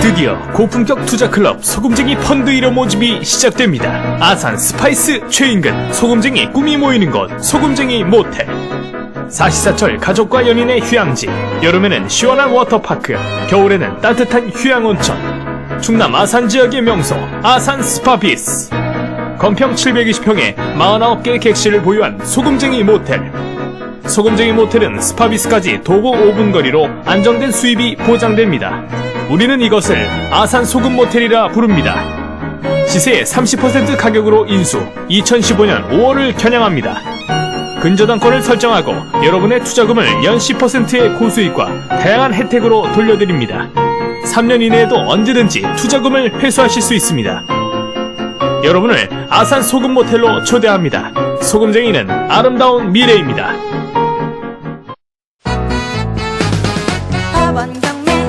드디어 고품격 투자클럽 소금쟁이 펀드 1호 모집이 시작됩니다. 아산 스파이스 최인근 소금쟁이 꿈이 모이는 곳 소금쟁이 모텔. 사시사철 가족과 연인의 휴양지, 여름에는 시원한 워터파크, 겨울에는 따뜻한 휴양온천. 충남 아산 지역의 명소 아산 스파비스. 건평 720평에 49개의 객실을 보유한 소금쟁이 모텔. 소금쟁이 모텔은 스파비스까지 도보 5분 거리로 안정된 수입이 보장됩니다. 우리는 이것을 아산 소금 모텔이라 부릅니다. 시세의 30% 가격으로 인수, 2015년 5월을 겨냥합니다. 근저당권을 설정하고 여러분의 투자금을 연 10%의 고수익과 다양한 혜택으로 돌려드립니다. 3년 이내에도 언제든지 투자금을 회수하실 수 있습니다. 여러분을 아산 소금 모텔로 초대합니다. 소금쟁이는 아름다운 미래입니다. 학원 경매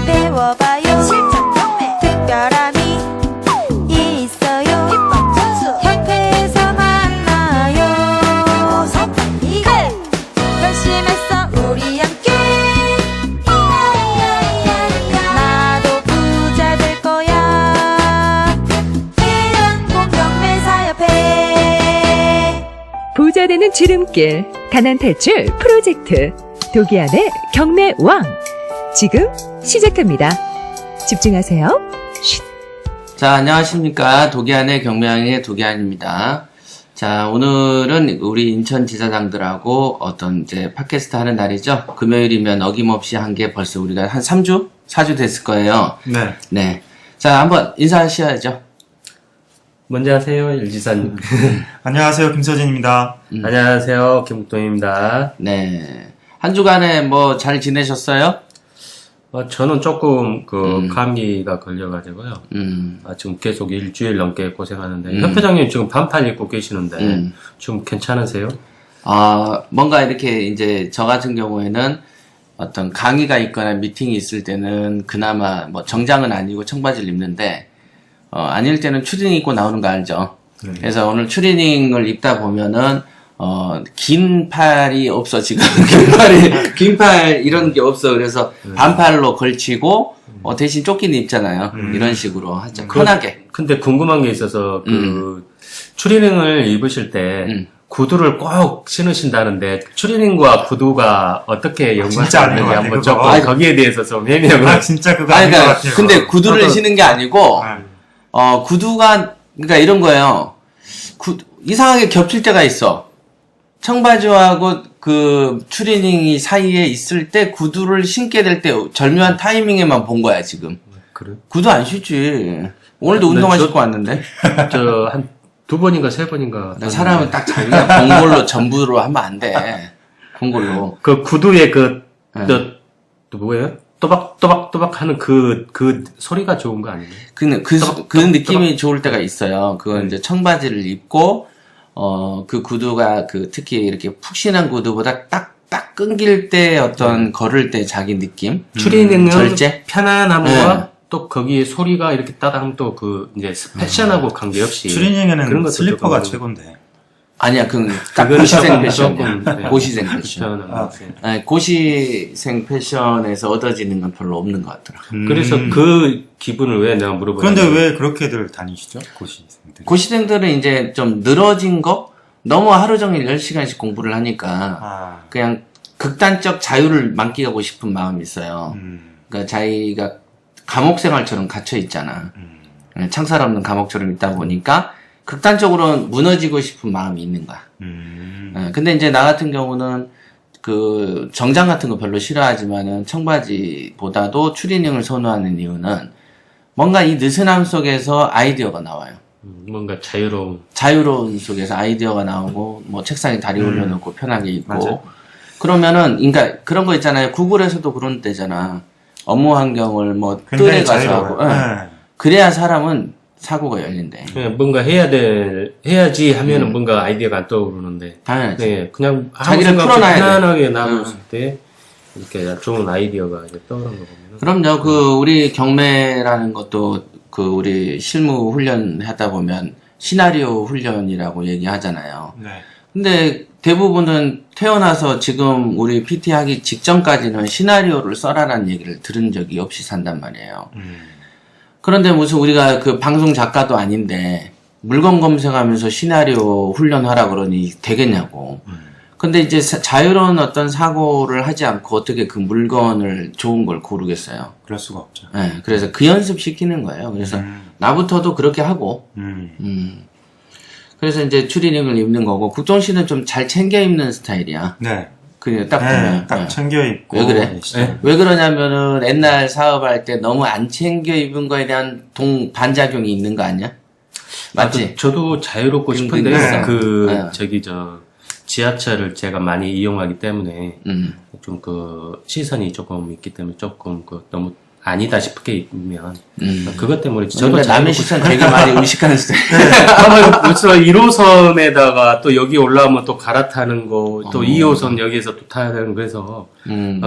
배워봐요. 실전 경매 특별함이 있어요. 기법 전수 협회에서 만나요. 선판이고 결심했어 우리 함께. 나도 부자 될 거야. 이런 공경매사협회. 부자 되는 지름길, 가난 탈출 프로젝트 도기안의 경매왕 지금 시작합니다. 집중하세요. 쉿. 자, 안녕하십니까. 도기안의 경매왕의 도기안입니다. 자, 오늘은 우리 인천 지사장들하고 어떤 이제 팟캐스트 하는 날이죠. 금요일이면 어김없이 한 게 벌써 우리가 한 3주? 4주 됐을 거예요. 네. 네. 자, 한번 인사하셔야죠. 먼저 하세요, 일지사님. 안녕하세요, 김서진입니다. 안녕하세요, 김국동입니다. 네. 한 주간에 뭐 잘 지내셨어요? 저는 조금 감기가 걸려가지고요. 지금 계속 일주일 넘게 고생하는데 협회장님 지금 반팔 입고 계시는데 지금 괜찮으세요? 뭔가 이렇게 이제 저 같은 경우에는 어떤 강의가 있거나 미팅이 있을 때는 그나마 뭐 정장은 아니고 청바지를 입는데 아닐 때는 추리닝 입고 나오는 거 알죠? 그래서 오늘 추리닝을 입다 보면은 긴 팔이 없어, 지금. 긴 팔, 이런 게 없어. 그래서 반팔로 걸치고, 대신 조끼는 입잖아요. 이런 식으로 하죠. 편하게. 근데 궁금한 게 있어서, 추리닝을 입으실 때, 구두를 꼭 신으신다는데, 추리닝과 구두가 어떻게 연관이 진짜 아닌 있는지 것 한번 같아요, 조금 그거. 거기에 대해서 좀 해명을. 진짜 그거 아닌 것 그러니까, 같아요. 근데 구두를 신은 게 아니고, 네. 구두가, 그러니까 이런 거예요. 이상하게 겹칠 때가 있어. 청바지하고 그 추리닝이 사이에 있을 때 구두를 신게 될 때 절묘한 타이밍에만 본 거야, 지금. 그래? 구두 안 신지. 오늘도 운동화 신고 왔는데. 한 2번인가 3번인가. 사람은 딱 자기가 본 걸로 전부로 하면 안 돼. 본 걸로. 그 구두에 네. 또 뭐예요? 또박또박 하는 그 소리가 좋은 거 아니에요? 그 느낌이 좋을 때가 있어요. 그건 이제 청바지를 입고, 그 구두가 특히 이렇게 푹신한 구두보다 딱 끊길 때 어떤 걸을 때 자기 느낌? 추리닝은 절제? 편안함과 또 거기에 소리가 이렇게 따다하면 또 이제 패션하고 관계없이 그런 추리닝에는 것도 슬리퍼가 조금 최고인데. 아니야, 딱 그건 고시생 조금, 패션이야. 네. 고시생 패션. 불편한 아니, 고시생 패션에서 얻어지는 건 별로 없는 것 같더라. 그래서 그 기분을 왜 내가 물어보냐면 그런데 왜 그렇게들 다니시죠? 고시생들. 고시생들은 이제 좀 늘어진 거? 너무 하루 종일 10시간씩 공부를 하니까 그냥 극단적 자유를 만끽하고 싶은 마음이 있어요. 그러니까 자기가 감옥 생활처럼 갇혀 있잖아. 창살 없는 감옥처럼 있다 보니까 극단적으로 무너지고 싶은 마음이 있는 거야. 근데 이제 나 같은 경우는 그 정장 같은 거 별로 싫어하지만은 청바지보다도 추리닝을 선호하는 이유는 뭔가 이 느슨함 속에서 아이디어가 나와요. 뭔가 자유로운 속에서 아이디어가 나오고 뭐 책상에 다리 올려놓고 편하게 있고 맞아. 그러면은 그러니까 그런 거 있잖아요. 구글에서도 그런 데잖아. 업무 환경을 뭐 뜰에 굉장히 가서 하고 자유로워요. 네. 그래야 사람은 사고가 열린대. 그냥 뭔가 해야지 하면은 뭔가 아이디어가 안 떠오르는데 당연하지. 네, 그냥 아무 자기를 생각 없이 풀어놔야 돼. 편안하게 남았을 때 이렇게 좋은 아이디어가 이제 떠오르는 거 보면은 그럼요. 우리 경매라는 것도 우리 실무 훈련 하다 보면 시나리오 훈련이라고 얘기하잖아요. 네. 근데 대부분은 태어나서 지금 우리 PT 하기 직전까지는 시나리오를 써라라는 얘기를 들은 적이 없이 산단 말이에요. 그런데 무슨 우리가 그 방송 작가도 아닌데 물건 검색하면서 시나리오 훈련하라 그러니 되겠냐고. 근데 이제 자유로운 어떤 사고를 하지 않고 어떻게 그 물건을 좋은 걸 고르겠어요. 그럴 수가 없죠. 네, 그래서 그 연습 시키는 거예요. 그래서 나부터도 그렇게 하고, 그래서 이제 추리닝을 입는 거고, 국종 씨는 좀 잘 챙겨 입는 스타일이야. 네. 그래, 딱 보면. 딱 챙겨 입고. 왜 그래? 네. 왜 그러냐면은 옛날 사업할 때 너무 안 챙겨 입은 거에 대한 반작용이 있는 거 아니야? 맞지? 저도 자유롭고 그런 싶은데 게 있어. 지하철을 제가 많이 이용하기 때문에 좀 그 시선이 조금 있기 때문에 조금 그 너무 아니다 싶게 입으면 그것 때문에 저도 남의 시선 되게 많이 의식하는 스타일. 벌써 1호선에다가 또 여기 올라오면 또 갈아타는 거, 또 2호선 여기에서 또 타야 되는 거 그래서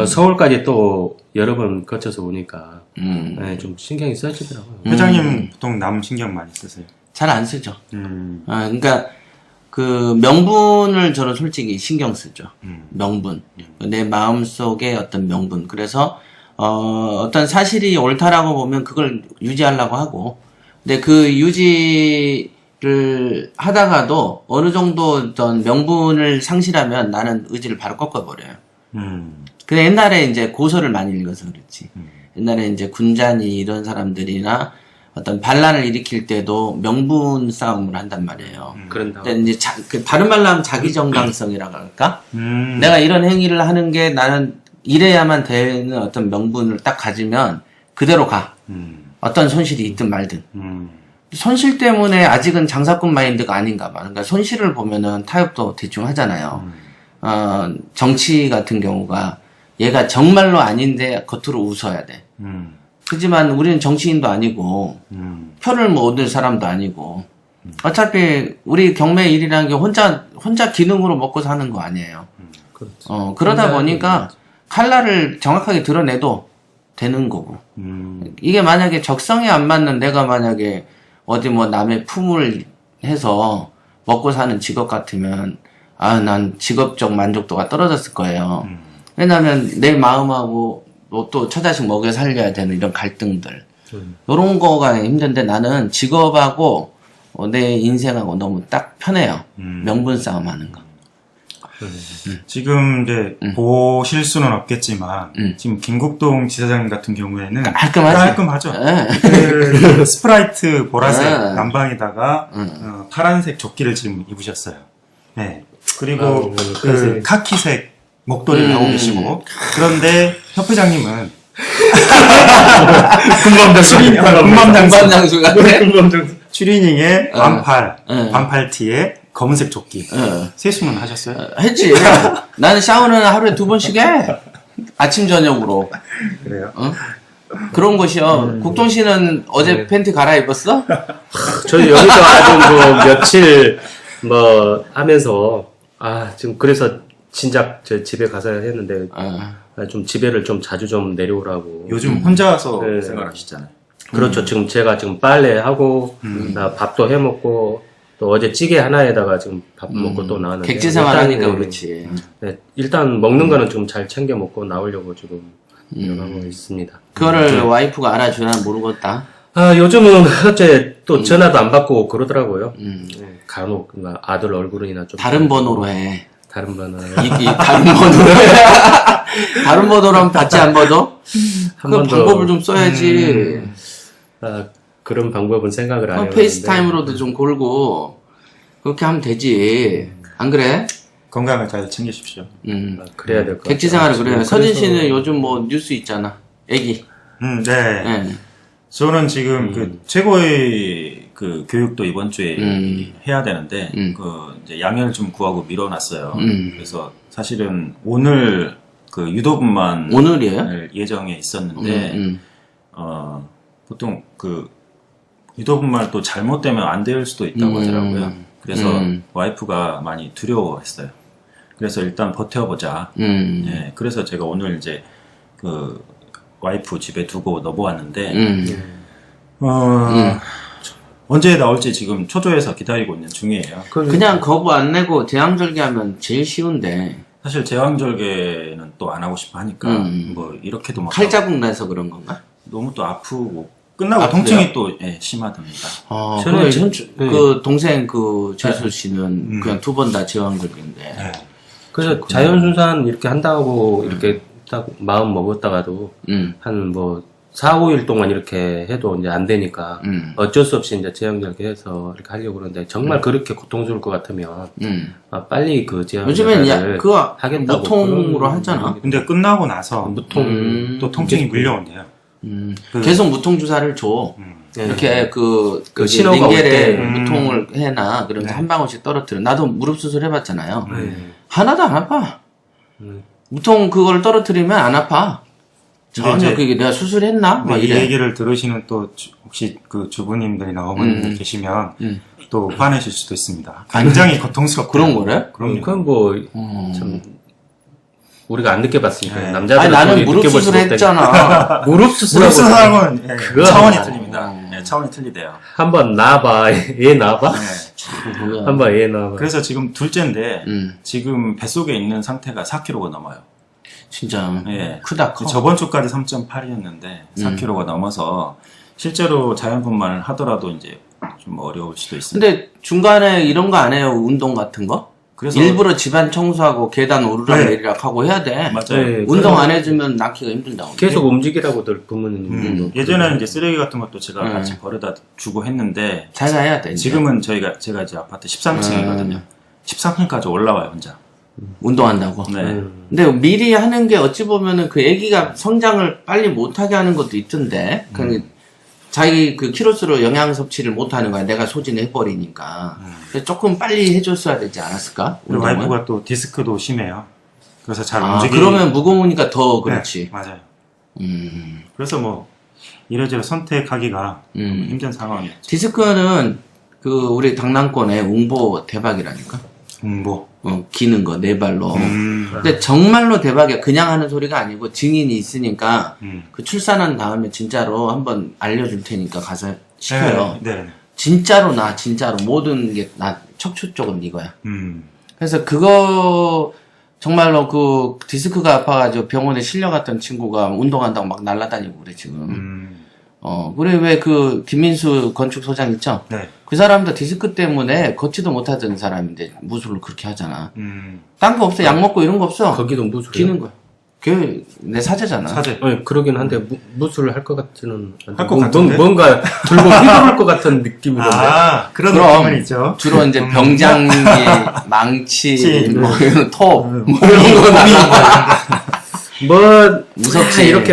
서울까지 또 여러 번 거쳐서 오니까 네, 좀 신경이 써지더라고요. 회장님 보통 남 신경 많이 쓰세요? 잘 안 쓰죠. 그러니까 그 명분을 저는 솔직히 신경 쓰죠. 명분. 내 마음속에 어떤 명분. 그래서 어떤 사실이 옳다라고 보면 그걸 유지하려고 하고, 근데 그 유지를 하다가도 어느 정도 어떤 명분을 상실하면 나는 의지를 바로 꺾어버려요. 근데 옛날에 이제 고서를 많이 읽어서 그렇지. 옛날에 이제 군잔이 이런 사람들이나 어떤 반란을 일으킬 때도 명분 싸움을 한단 말이에요. 그런다. 근데 이제 다른 말로 하면 자기 정당성이라고 할까? 내가 이런 행위를 하는 게 나는 이래야만 되는 어떤 명분을 딱 가지면 그대로 가. 어떤 손실이 있든 말든. 손실 때문에 아직은 장사꾼 마인드가 아닌가 봐. 그러니까 손실을 보면은 타협도 대충 하잖아요. 정치 같은 경우가 얘가 정말로 아닌데 겉으로 웃어야 돼. 하지만 우리는 정치인도 아니고 표를 뭐 얻을 사람도 아니고 어차피 우리 경매 일이라는 게 혼자 기능으로 먹고 사는 거 아니에요. 그렇죠. 그러다 보니까 칼날을 정확하게 드러내도 되는 거고. 이게 만약에 적성에 안 맞는 내가 만약에 어디 뭐 남의 품을 해서 먹고 사는 직업 같으면 난 직업적 만족도가 떨어졌을 거예요. 왜냐면 내 마음하고 또 처자식 먹여 살려야 되는 이런 갈등들. 요런 거가 힘든데 나는 직업하고 내 인생하고 너무 딱 편해요. 명분 싸움 하는 거. 지금 이제 보실 수는 없겠지만 지금 김국동 지사장님 같은 경우에는 깔끔하죠. 그 스프라이트 보라색 남방에다가 파란색 조끼를 지금 입으셨어요. 네. 그리고 그 카키색 목도리를 하고 계시고 그런데 협회장님은 군밤장수 같아. 추리닝에 반팔 티에 검은색 조끼. 세수는 하셨어요? 했지. 나는 샤워는 하루에 2번씩 해. 아침 저녁으로. 그래요? 그런 것이요. 국동 씨는 어제 팬티 갈아입었어? 저희 여기서 아주 뭐 며칠 뭐 하면서 지금 그래서 진작 제 집에 가서 했는데 좀 집에를 좀 자주 좀 내려오라고. 요즘 혼자서 생활하시잖아요. 그렇죠. 지금 제가 지금 빨래하고 밥도 해 먹고 또 어제 찌개 하나에다가 지금 밥 먹고 또 나왔는데 객지 생활하니까 그렇지. 네, 일단 먹는 거는 좀 잘 챙겨 먹고 나오려고 지금 하고 있습니다. 그거를 와이프가 알아주나 모르겠다. 요즘은 어째 또 전화도 안 받고 그러더라고요. 간혹 아들 얼굴이나 좀 다른 번호로 해. 다른 번호. 다른 번호로 해. 다른 번호로 하면 받지 안 받아? 그 방법을 좀 써야지. 그런 방법은 생각을 안 해요. 페이스타임으로도 좀 걸고 그렇게 하면 되지. 안 그래? 건강을 잘 챙기십시오. 그래야 될 것 같아요. 객지 생활을 그래요. 서진 씨는 요즘 뭐 뉴스 있잖아. 애기. 네. 저는 지금 그 최고의 그 교육도 이번 주에 해야 되는데 그 이제 양해를 좀 구하고 미뤄놨어요. 그래서 사실은 오늘 그 유도분만 오늘이에요? 예정에 있었는데 보통 그 유도분만 또 잘못되면 안 될 수도 있다고 하더라고요. 그래서 와이프가 많이 두려워했어요. 그래서 일단 버텨보자. 네, 그래서 제가 오늘 이제 그 와이프 집에 두고 넘어왔는데 언제 나올지 지금 초조해서 기다리고 있는 중이에요. 그냥 거부 안 내고 제왕절개하면 제일 쉬운데. 사실 제왕절개는 또 안 하고 싶어 하니까 뭐 이렇게도 막 칼자국 나서 그런 건가? 너무 또 아프고 끝나고 통증이 또 심하답니다. 저는 그 동생 그 재수 씨는 그냥 2번 다 제왕절개인데. 네. 그래서 자연순산 이렇게 한다고 이렇게 딱 마음 먹었다가도 한 뭐 4, 5일 동안 이렇게 해도 이제 안 되니까 어쩔 수 없이 이제 제왕절개 해서 이렇게 하려고 그러는데 정말 그렇게 고통스러울 것 같으면 빨리 그 요즘엔 제왕절개를 그거 하겠다고 무통으로 그런 하잖아. 근데 끝나고 나서 무통 또 통증이 물려온대요. 계속 무통 주사를 줘. 이렇게 그 신호가 올 링겔에 때. 무통을 해놔. 그러면서 한 방울씩 떨어뜨려. 나도 무릎 수술 해봤잖아요. 네. 하나도 안 아파. 무통 그걸 떨어뜨리면 안 아파. 전혀 이제 그게 내가 수술했나? 막 이 이래. 얘기를 들으시는 또 혹시 그 주부님들이나 어머님들 계시면 또 화내실 수도 있습니다. 굉장히 고통스럽고 그런 거래? 그럼요. 그건 뭐 참 우리가 안 느껴봤으니까 네. 남자들은 아니 나는 도저히 무릎 느껴볼 수가 없다니까. 수술했잖아. 무릎 수술하고 무릎수술하고는 그거 차원이 아니야. 틀립니다. 차원이 틀리대요. 한번 놔봐 얘 놔봐 네. 한번 얘 놔봐. 그래서 지금 둘째인데 음. 지금 뱃속에 있는 상태가 4kg가 넘어요. 진짜 예. 크다 커. 저번 주까지 3.8이었는데 4kg가 넘어서 실제로 자연분만을 하더라도 이제 좀 어려울 수도 있습니다. 근데 중간에 이런 거 안 해요? 운동 같은 거? 그래서 일부러 집안 청소하고 계단 오르락 네. 내리락 하고 해야 돼. 맞아요. 네, 운동 안 해주면 낳기가 힘들다고. 계속 움직이라고들 부모님 예전에는 이제 쓰레기 같은 것도 제가 같이 버려다 주고 했는데 자기가 해야 돼. 이제. 지금은 제가 이제 아파트 13층이거든요. 13층까지 올라와요 혼자. 운동한다고. 네. 근데 미리 하는 게 어찌 보면은 그 아기가 성장을 빨리 못하게 하는 것도 있던데. 그 자기 그 키로수로 영양 섭취를 못하는 거야. 내가 소진을 해버리니까. 그래서 조금 빨리 해줬어야 되지 않았을까? 그리고 운동을? 와이프가 또 디스크도 심해요. 그래서 잘 아, 움직이기. 그러면 무거우니까 더 그렇지. 네, 맞아요. 음. 그래서 뭐 이래저래 선택하기가 힘든 상황이었죠. 디스크는 그 우리 당랑권의 웅보 대박이라니까. 웅보. 기는 거, 네 발로. 근데 정말로 대박이야. 그냥 하는 소리가 아니고 증인이 있으니까 그 출산한 다음에 진짜로 한번 알려줄 테니까 가서 시켜요. 네. 진짜로 나, 진짜로. 모든 게 나, 척추 쪽은 이거야. 음. 그래서 그거 정말로 그 디스크가 아파가지고 병원에 실려갔던 친구가 운동한다고 막 날아다니고 그래, 지금. 그래, 왜 그 김민수 건축소장 있죠? 네. 그 사람도 디스크 때문에 걷지도 못하던 사람인데 무술을 그렇게 하잖아. 딴 거 없어. 약 먹고 이런 거 없어. 거기도 무술 기는 거야. 그게 내 사제잖아. 사제. 그러긴 한데 무술을 할 것 같지는 않은데. 할것 같은데? 뭔가 들고 휘두를 것 같은 느낌이던데. 그런 그럼. 느낌은 있죠. 주로 이제 병장기, 망치, 뭐 이런 톱, 뭐 음. 이런 거 나가. 뭐 무섭지. 이렇게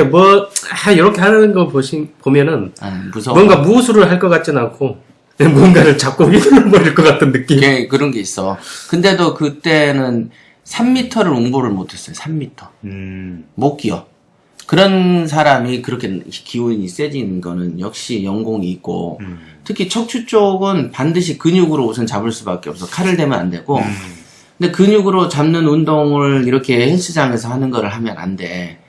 하는 거 보면은 무서워. 뭔가 무술을 할 것 같지는 않고 뭔가를 잡고 휘두를 버릴 것 같은 느낌. 그런 게 있어. 근데도 그때는 3m를 웅보를 못했어요. 3m. 못 기어. 그런 사람이 그렇게 기운이 세진 거는 역시 연공이 있고, 특히 척추 쪽은 반드시 근육으로 우선 잡을 수밖에 없어. 칼을 대면 안 되고, 근데 근육으로 잡는 운동을 이렇게 헬스장에서 하는 거를 하면 안 돼.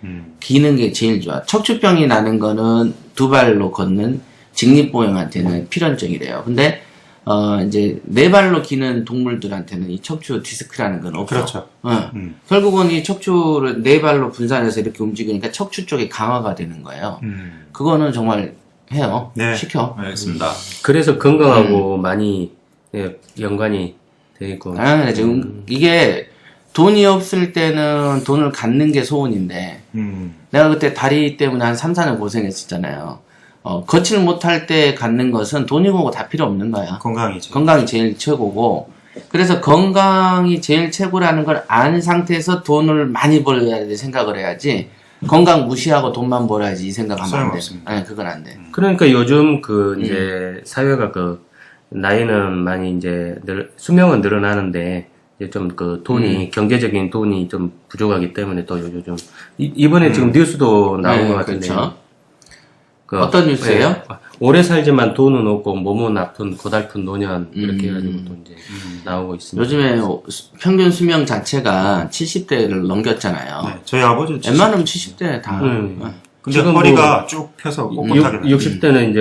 기는 게 제일 좋아. 척추병이 나는 거는 두 발로 걷는 직립보행한테는 필연적이래요. 근데 이제 네 발로 기는 동물들한테는 이 척추 디스크라는 건 없어. 그렇죠. 결국은 이 척추를 네 발로 분산해서 이렇게 움직이니까 척추 쪽이 강화가 되는 거예요. 그거는 정말 해요. 네. 시켜. 알겠습니다. 그래서 건강하고 많이 연관이 돼 있고. 당연하지. 이게 돈이 없을 때는 돈을 갖는 게 소원인데, 내가 그때 다리 때문에 한 3, 4년 고생했었잖아요. 걷지를 못할 때 갖는 것은 돈이 뭐고 다 필요 없는 거야. 건강이죠. 건강이 제일 최고고, 그래서 건강이 제일 최고라는 걸 안 상태에서 돈을 많이 벌어야 돼 생각을 해야지, 건강 무시하고 돈만 벌어야지 이 생각하면 안 돼. 소용없습니다. 아니, 그건 안 돼. 그러니까 요즘 이제 사회가 나이는 많이 이제 수명은 늘어나는데 이제 좀 돈이 경제적인 돈이 좀 부족하기 때문에 또 요즘 이번에 지금 뉴스도 나온 것 같은데. 그렇죠. 어떤 뉴스예요? 오래 살지만 돈은 없고 몸은 아픈 고달픈 노년 이렇게 해가지고 또 이제 나오고 있습니다. 요즘에 평균 수명 자체가 70대를 넘겼잖아요. 네, 저희 아버지 웬만하면 70대 다. 근데 허리가 쭉 펴서 꼿꼿하게 60대는 이제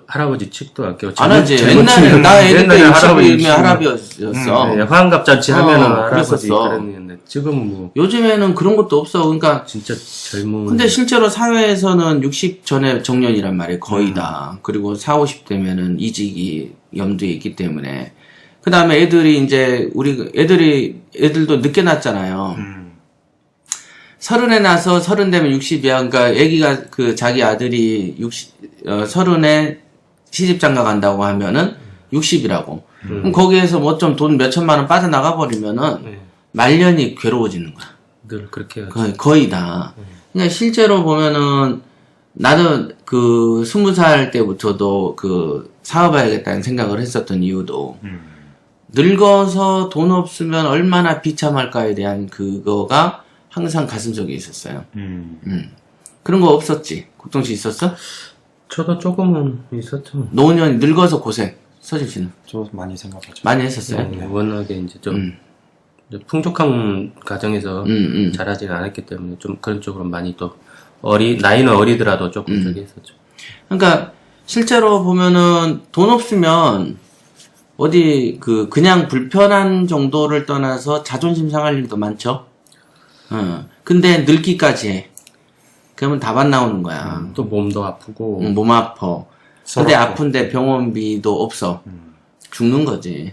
할아버지 측도 할게요. 안 하지. 옛날에 나 애기 때 60이면 할아버지였어. 네, 화환갑 잔치 하면은 할아버지 그랬었어. 그랬는데 지금 뭐 요즘에는 그런 것도 없어. 그러니까 진짜 젊은. 근데 실제로 사회에서는 60 전에 정년이란 말이에요. 거의 다. 그리고 40, 50대면은 이직이 염두에 있기 때문에. 그 다음에 애들이 이제, 애들도 늦게 낳잖아요. 30에 나서 30 되면 60이야. 그러니까 애기가 자기 아들이 30에 시집장가 간다고 하면은 60이라고. 그럼 거기에서 뭐 좀 돈 몇천만 원 빠져나가 버리면은 말년이 괴로워지는 거야. 늘 그렇게 하죠. 거의 다. 그러니까 실제로 보면은 나는 20살 때부터도 사업해야겠다는 생각을 했었던 이유도 늙어서 돈 없으면 얼마나 비참할까에 대한 그거가 항상 가슴속에 있었어요. 그런 거 없었지? 국동 씨 있었어? 저도 조금은 있었죠. 노년 늙어서 고생. 서진 씨는? 저 많이 생각하죠. 많이 했었어요? 네, 워낙에 이제 좀 풍족한 가정에서 자라지는 않았기 때문에 좀 그런 쪽으로 많이 또 나이는 어리더라도 조금 저기 했었죠. 그러니까 실제로 보면은 돈 없으면 어디 그냥 불편한 정도를 떠나서 자존심 상할 일도 많죠. 근데 늙기까지 해. 그러면 답 안 나오는 거야. 또 몸도 아프고 몸 아파. 근데 아픈데 병원비도 없어. 죽는 거지.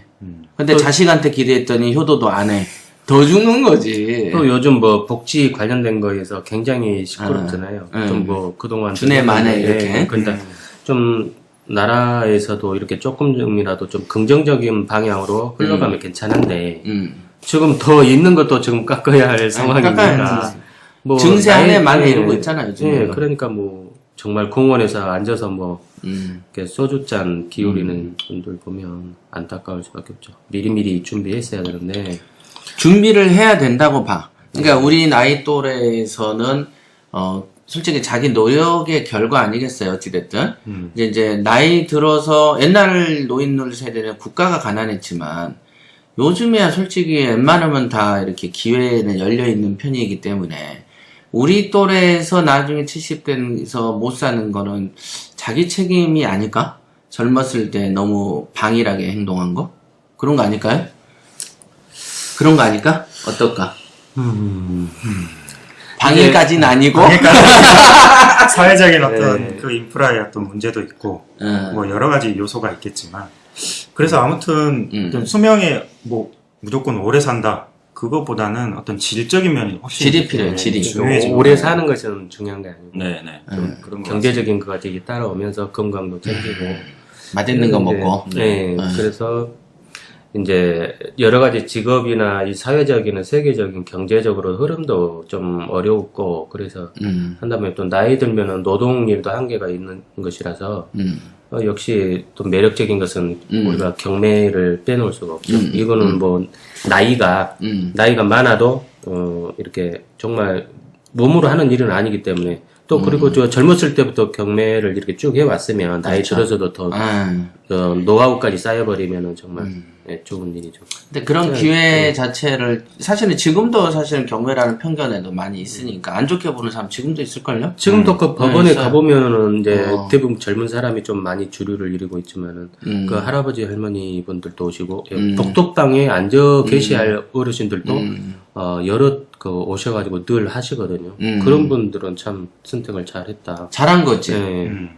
근데 자식한테 기대했더니 효도도 안 해. 더 죽는 거지. 또 요즘 뭐 복지 관련된 거에서 굉장히 시끄럽잖아요. 좀 그동안 준해 만에 이렇게. 그러니까 좀 나라에서도 이렇게 조금이라도 좀 긍정적인 방향으로 흘러가면 괜찮은데 지금 더 있는 것도 지금 깎아야 할 상황이니까 뭐 증세 안에 많이 이러고 있잖아요. 예, 그러니까 뭐 정말 공원에서 앉아서 뭐 이렇게 소주잔 기울이는 분들 보면 안타까울 수밖에 없죠. 미리미리 준비했어야 되는데 준비를 해야 된다고 봐. 그러니까 우리 나이 또래에서는 솔직히 자기 노력의 결과 아니겠어요, 어찌됐든. 이제 나이 들어서 옛날 노인들 세대는 국가가 가난했지만 요즘에야 솔직히 웬만하면 다 이렇게 기회는 열려있는 편이기 때문에 우리 또래에서 나중에 70대에서 못 사는 거는 자기 책임이 아닐까? 젊었을 때 너무 방일하게 행동한 거? 그런 거 아닐까요? 그런 거 아닐까? 어떨까? 방일까지는 아니고 사회적인 어떤 인프라의 어떤 문제도 있고 뭐 여러 가지 요소가 있겠지만 그래서 아무튼 어떤 수명에 뭐 무조건 오래 산다 그거보다는 어떤 질적인 면이 훨씬 질이 필요해요. 질이 중요해지고 오래 사는 것은 중요한 게 아니고 네네 좀 그런 경제적인 것까지 따라오면서 건강도 챙기고 맛있는 거 먹고 네 그래서 이제 여러 가지 직업이나 이 사회적인 세계적인 경제적으로 흐름도 좀 어려웠고 그래서 한다음에 또 나이 들면은 노동일도 한계가 있는 것이라서 역시 또 매력적인 것은 우리가 경매를 빼놓을 수가 없죠. 이거는 뭐 나이가 많아도 이렇게 정말 몸으로 하는 일은 아니기 때문에 또 그리고 저 젊었을 때부터 경매를 이렇게 쭉 해왔으면 나이 들어서도 더 노하우까지 쌓여버리면은 정말 좋은 일이죠. 근데 그런 기회 자체를 사실은 지금도 사실은 경매라는 편견에도 많이 있으니까 안 좋게 보는 사람 지금도 있을걸요? 지금도 그 법원에 가보면은 이제 대부분 젊은 사람이 좀 많이 주류를 이루고 있지만은 그 할아버지 할머니 분들도 오시고 독독방에 앉아 계시할 어르신들도 여럿 오셔가지고 늘 하시거든요. 그런 분들은 참 선택을 잘했다. 잘한 거지.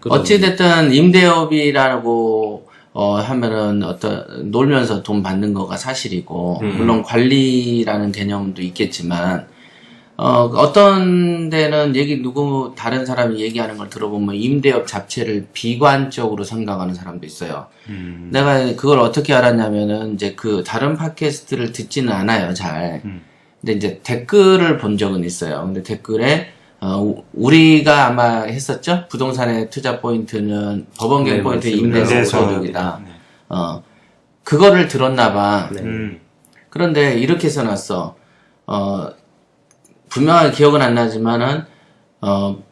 어찌됐든 임대업이라고 하면은 놀면서 돈 받는 거가 사실이고, 물론 관리라는 개념도 있겠지만, 어떤 데는 다른 사람이 얘기하는 걸 들어보면 임대업 자체를 비관적으로 생각하는 사람도 있어요. 내가 그걸 어떻게 알았냐면은, 이제 다른 팟캐스트를 듣지는 않아요, 잘. 근데 이제 댓글을 본 적은 있어요. 근데 댓글에, 우리가 아마 했었죠? 부동산의 투자 포인트는 법원경 포인트 임대소 소득이다. 그거를 들었나봐. 그런데 이렇게 써놨어. 분명하게 기억은 안 나지만은,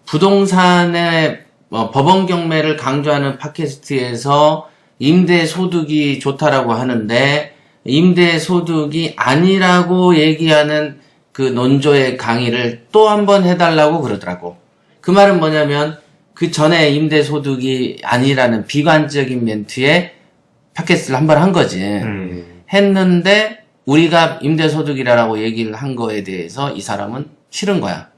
부동산의 법원 경매를 강조하는 팟캐스트에서 임대 소득이 좋다라고 하는데, 임대 소득이 아니라고 얘기하는 그 논조의 강의를 또 한 번 해달라고 그러더라고. 그 말은 뭐냐면 그 전에 임대소득이 아니라는 비관적인 멘트에 팟캐스트를 한 번 한 거지. 했는데 우리가 임대소득이라고 얘기를 한 거에 대해서 이 사람은 싫은 거야.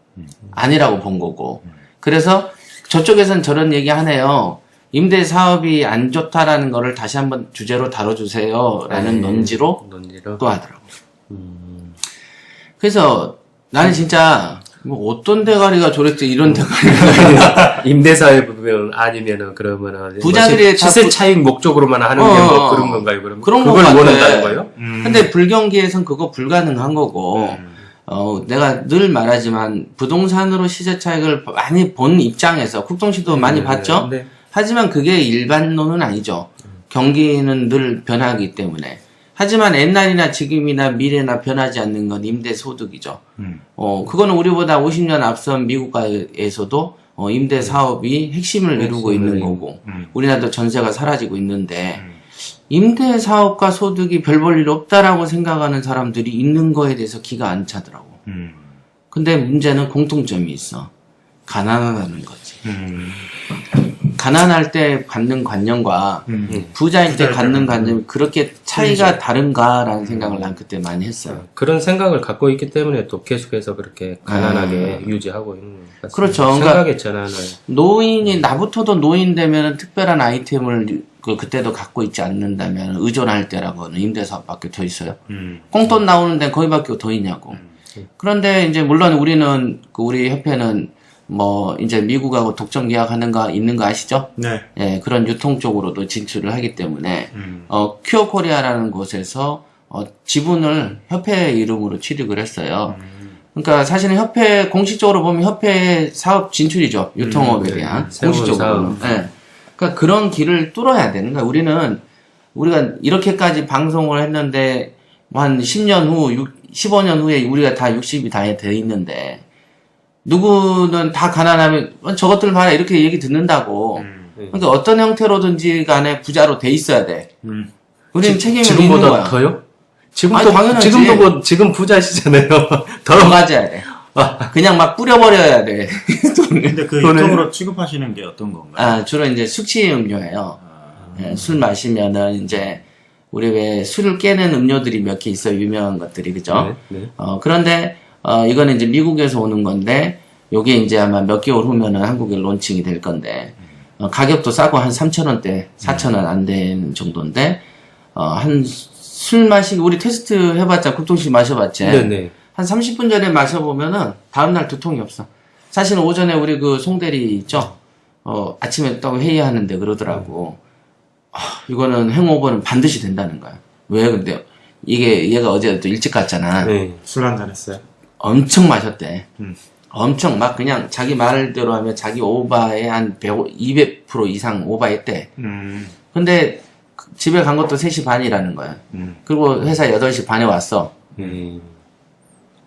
아니라고 본 거고. 그래서 저쪽에선 저런 얘기 하네요. 임대 사업이 안 좋다라는 거를 다시 한번 주제로 다뤄주세요. 라는 논지로 또 하더라고. 그래서 나는 진짜 뭐 어떤 대가리가 저랬지 이런 대가리가 임대사에 보면 아니면은 그러면은 부자들이 시세 차익 목적으로만 하는 게 뭐 그런 건가요? 그러면 그런 그걸 거 원한다는 거예요? 근데 불경기에선 그거 불가능한 거고 내가 늘 말하지만 부동산으로 시세 차익을 많이 본 입장에서 국동시도 많이 봤죠. 네. 하지만 그게 일반론은 아니죠. 경기는 늘 변하기 때문에. 하지만 옛날이나 지금이나 미래나 변하지 않는 건 임대소득이죠. 그거는 우리보다 50년 앞선 미국에서도 임대 사업이 핵심을 이루고 있는 거고, 우리나라도 전세가 사라지고 있는데, 임대 사업과 소득이 별 볼 일 없다라고 생각하는 사람들이 있는 거에 대해서 기가 안 차더라고. 근데 문제는 공통점이 있어. 가난하다는 거지. 가난할 때 갖는 관념과 부자일 때 갖는 관념이 그렇게 차이가 다른가라는 생각을 난 그때 많이 했어요. 그런 생각을 갖고 있기 때문에 또 계속해서 그렇게 가난하게 유지하고 있는 것 같습니다. 그렇죠. 생각의 전환을. 노인이 나부터도 노인 되면은 특별한 아이템을 그때도 갖고 있지 않는다면 의존할 때라고는 임대사업밖에 더 있어요. 꽁돈 나오는 데는 거기밖에 더 있냐고. 그런데 이제 물론 우리는 우리 협회는 뭐 이제 미국하고 독점 계약하는 거 있는 거 아시죠? 네. 예, 그런 유통 쪽으로도 진출을 하기 때문에 큐어 코리아라는 곳에서 지분을 협회 이름으로 취득을 했어요. 그러니까 사실은 협회 공식적으로 보면 협회 사업 진출이죠. 유통업에 대한 공식적으로. 예. 그러니까 그런 길을 뚫어야 되는 거야. 우리가 이렇게까지 방송을 했는데 한 10년 후, 15년 후에 우리가 다 60이 다 돼 있는데 누구는 다 가난하면 저것들 봐라 이렇게 얘기 듣는다고. 그러니까 어떤 형태로든지 간에 부자로 돼 있어야 돼. 우리는 책임을 있는 지금보다 거야. 더요? 당연하지. 지금 부자시잖아요. 더 가져야 돼. 그냥 막 뿌려버려야 돼. 근데 그 유통으로 취급하시는 게 어떤 건가요? 주로 이제 숙취 음료예요. 예, 술 마시면은 이제 우리 왜 술을 깨는 음료들이 몇 개 있어요. 유명한 것들이 그죠? 네. 그런데 이거는 이제 미국에서 오는 건데 요게 이제 아마 몇 개월 후면은 한국에 론칭이 될 건데 가격도 싸고 한 3,000원대, 4,000원 안 되는 정도인데 한 술 마시기 우리 테스트 해봤자 국동씨 마셔봤지. 네네. 한 30분 전에 마셔보면은 다음날 두통이 없어. 사실은 오전에 우리 그 송대리 있죠? 아침에 또 회의하는데 그러더라고. 이거는 행오버는 반드시 된다는 거야. 왜 근데 얘가 어제 또 일찍 갔잖아. 네. 술 한잔 했어요? 엄청 마셨대. 엄청 막 그냥 자기 말대로 하면 자기 오바에 한 200% 이상 오바했대. 근데 집에 간 것도 3시 반이라는 거야. 그리고 회사 8시 반에 왔어.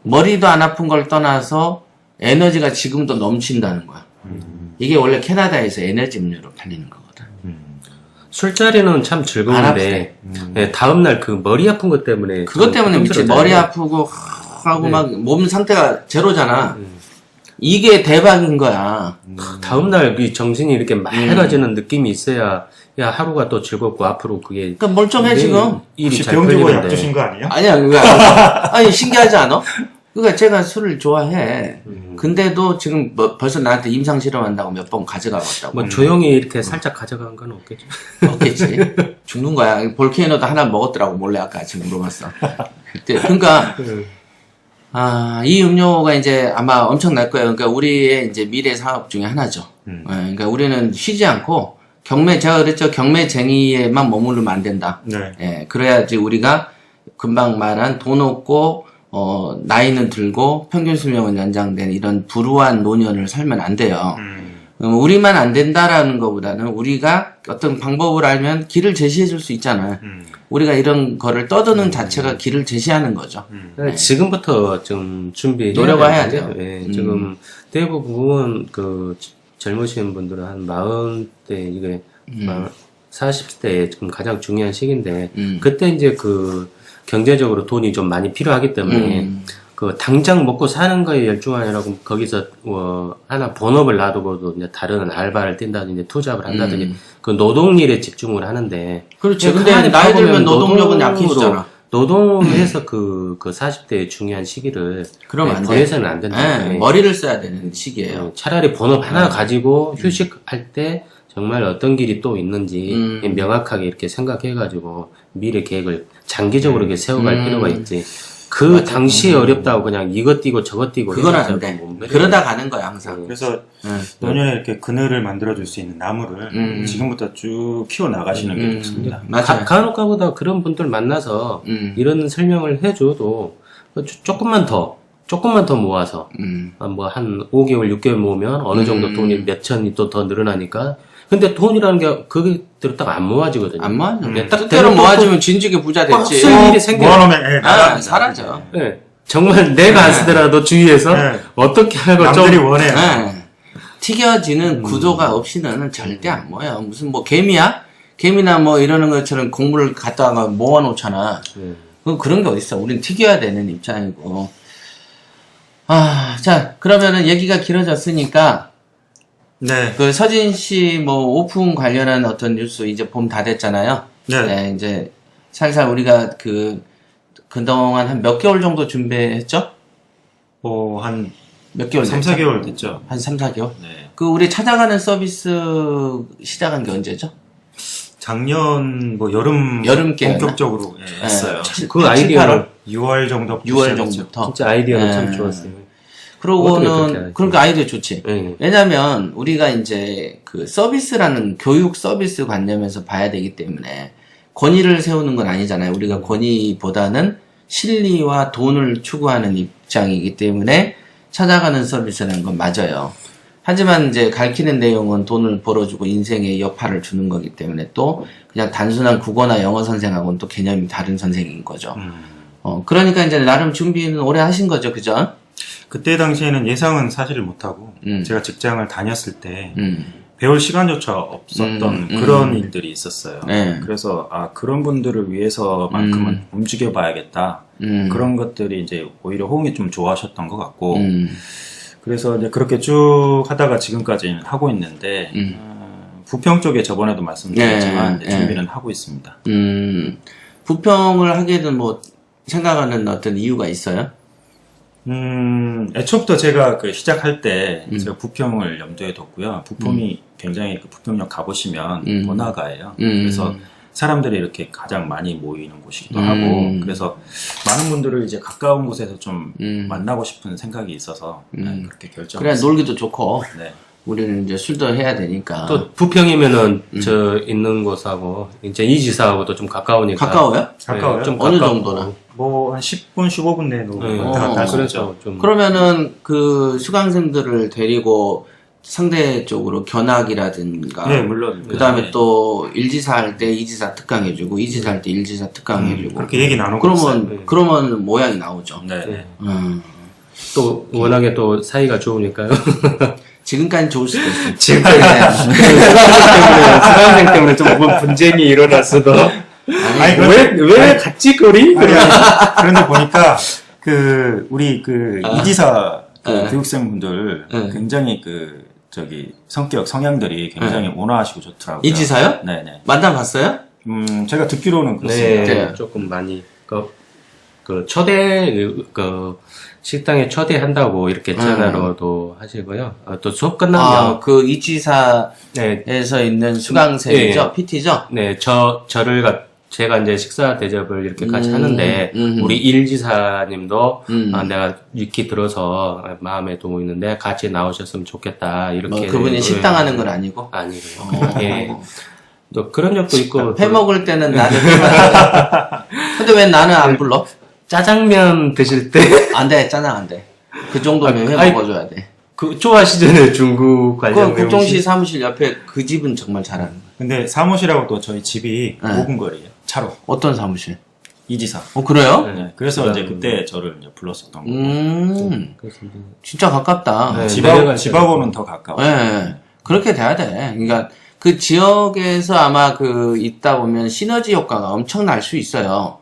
머리도 안 아픈 걸 떠나서 에너지가 지금도 넘친다는 거야. 이게 원래 캐나다에서 에너지 음료로 팔리는 거거든. 술자리는 참 즐거운데 네, 다음날 그 머리 아픈 것 때문에 그것 때문에 미치 힘들어져요. 머리 아프고 하고 막 몸 상태가 제로잖아. 이게 대박인 거야. 다음날 그 정신이 이렇게 맑아지는 느낌이 있어야 야 하루가 또 즐겁고 앞으로 그게 그러니까 멀쩡해 지금. 일이 혹시 잘 병 주고 약 풀리는데 주신 거 아니에요? 아니야 그거 아니 신기하지 않아? 그러니까 제가 술을 좋아해. 근데도 지금 뭐 벌써 나한테 임상 실험한다고 몇 번 가져가 봤다고. 뭐 조용히 이렇게 살짝 가져간 건 없겠죠. 없겠지. 죽는 거야. 볼케이노도 하나 먹었더라고 몰래 아까 아침에 물어봤어. 그때 그러니까 이 음료가 이제 아마 엄청날 거예요. 그러니까 우리의 이제 미래 사업 중에 하나죠. 그러니까 우리는 쉬지 않고 제가 그랬죠. 경매쟁이에만 머무르면 안 된다. 네. 예, 그래야지 우리가 금방 말한 돈 없고, 나이는 들고 평균 수명은 연장된 이런 불우한 노년을 살면 안 돼요. 우리만 안 된다라는 것보다는 우리가 어떤 방법을 알면 길을 제시해 줄 수 있잖아요. 우리가 이런 거를 떠드는 자체가 길을 제시하는 거죠. 네. 지금부터 좀 준비 노력을 해야죠. 네, 지금 대부분 그 젊으신 분들은 한 40대 이게 40대에 지금 가장 중요한 시기인데 그때 이제 그 경제적으로 돈이 좀 많이 필요하기 때문에 그 당장 먹고 사는 거에 열중하느라고 거기서 하나 본업을 놔두고도 이제 다른 알바를 뛴다든지 투잡을 한다든지 그 노동일에 집중을 하는데 그렇죠. 근데 나이 들면 노동력은 약해지잖아. 노동을 해서 그 40대의 중요한 시기를 그러면 안 돼. 보내서는 안 된다. 네, 머리를 써야 되는 시기예요. 차라리 본업 하나 가지고 휴식할 때 정말 어떤 길이 또 있는지 명확하게 이렇게 생각해가지고 미래 계획을 장기적으로 이렇게 세워갈 필요가 있지. 그 당시에 어렵다고 그냥 이것 뛰고 저것 뛰고 그건 안 돼. 그러다 가는 거야 항상. 그래서 노년에 이렇게 그늘을 만들어줄 수 있는 나무를 지금부터 쭉 키워 나가시는 게 좋습니다. 맞아요. 간혹가보다 그런 분들 만나서 이런 설명을 해줘도 조금만 더 모아서 뭐 한 5개월, 6개월 모으면 어느 정도 돈이 몇 천이 또 더 늘어나니까. 근데 돈이라는 게 그게 딱 안 모아지거든요. 안 모아져. 딱 뜻대로 모아지면 진즉에 부자 됐지. 쓸 일이 생겨. 모아놓으면 사라져. 네. 정말 내가 안 쓰더라도 주위에서 어떻게 하고 남들이 좀 원해요. 튀겨지는 구조가 없이는 절대 안 모여. 무슨 뭐 개미야? 개미나 뭐 이러는 것처럼 공물을 갖다가 모아놓잖아. 그런 게 어딨어. 우린 튀겨야 되는 입장이고. 자, 그러면은 얘기가 길어졌으니까, 네. 그 서진 씨 뭐 오픈 관련한 어떤 뉴스 이제 봄 다 됐잖아요. 네. 이제 살살 우리가 그동안 한 몇 개월 정도 준비했죠? 한 몇 개월 3, 4개월 됐죠. 한 3, 4개월? 네. 그 우리 찾아가는 서비스 시작한 게 언제죠? 작년 여름께 본격적으로 했어요. 그 아이디어는 6월 정도 6월 정도부터. 진짜 아이디어는 참 좋았어요. 그러고는 그러니까 아이디어 좋지. 네. 왜냐면 우리가 이제 그 서비스라는 교육 서비스 관념에서 봐야 되기 때문에 권위를 세우는 건 아니잖아요. 우리가 권위보다는 실리와 돈을 추구하는 입장이기 때문에 찾아가는 서비스라는 건 맞아요. 하지만 이제 가르치는 내용은 돈을 벌어주고 인생의 여파를 주는 거기 때문에 또 그냥 단순한 국어나 영어 선생하고는 또 개념이 다른 선생인 거죠. 그러니까 이제 나름 준비는 오래 하신 거죠, 그죠? 그때 당시에는 예상은 사실 못하고 제가 직장을 다녔을 때 배울 시간조차 없었던 그런 일들이 있었어요. 네. 그래서 그런 분들을 위해서만큼은 움직여봐야겠다. 그런 것들이 이제 오히려 호응이 좀 좋아하셨던 것 같고 그래서 이제 그렇게 쭉 하다가 지금까지 하고 있는데 부평 쪽에 저번에도 말씀드렸지만 네, 이제 준비는 하고 있습니다. 부평을 하게 된 뭐 생각하는 어떤 이유가 있어요? 애초부터 제가 시작할 때 제가 부평을 염두에 뒀고요. 부평이 굉장히 부평역 가보시면 번화가예요. 그래서 사람들이 이렇게 가장 많이 모이는 곳이기도 하고 그래서 많은 분들을 이제 가까운 곳에서 좀 만나고 싶은 생각이 있어서 그렇게 결정했어요. 그래 놀기도 좋고 네. 우리는 이제 술도 해야 되니까. 또 부평이면은 저 있는 곳하고 이제 이지사하고도 좀 가까우니까. 가까워요? 가까워요? 좀 어느 가까워. 정도나? 한 10분, 15분 내로 갈수 있죠. 좀 그러면은 그 수강생들을 데리고 상대적으로 견학이라든가. 네, 물론. 그 다음에 네. 또 일지사 할 때 이지사 특강해주고, 이지사 할 때 일지사 특강해주고. 그렇게 얘기 나누고 있어요. 그러면 모양이 나오죠. 네. 또 워낙에 또 사이가 좋으니까요. 지금까지 좋을 수도 있어요. 수강생 때문에 좀 분쟁이 일어났어도. 왜 같이 거리? 그런데 보니까 우리 이지사 교육생분들 굉장히 성향들이 굉장히 온화하시고 좋더라고요. 이지사요? 네네. 만나봤어요? 제가 듣기로는 그렇습니다. 네, 조금 많이 식당에 초대한다고 이렇게 전화로도 하시고요. 또 수업 끝나면 그 이지사에서 있는 수강생이죠? 네. PT죠? 네, 제가 이제 식사 대접을 이렇게 같이 하는데, 우리 일지사님도, 내가 익히 들어서 마음에 두고 있는데, 같이 나오셨으면 좋겠다, 이렇게. 그분이 식당하는 건 아니고? 아니고요. 예. 또 그런 적도 있고. 회 먹을 때는 나는 근데 왜 나는 안 불러? 짜장면 드실 때. 안 돼, 짜장 안 돼. 그 정도면 회 먹어줘야 돼. 좋아하시잖아요, 중국 관련. 국정시 사무실 옆에 그 집은 정말 잘하는 거야. 근데 사무실하고 또 저희 집이 5분 거리예요. 차로. 어떤 사무실? 이지사. 그래요? 네. 그래서 이제 그때 저를 이제 불렀었던 거고. 진짜 가깝다. 네, 집하고는 더 가까워. 네. 그렇게 돼야 돼. 그러니까 그 지역에서 아마 있다 보면 시너지 효과가 엄청날 수 있어요.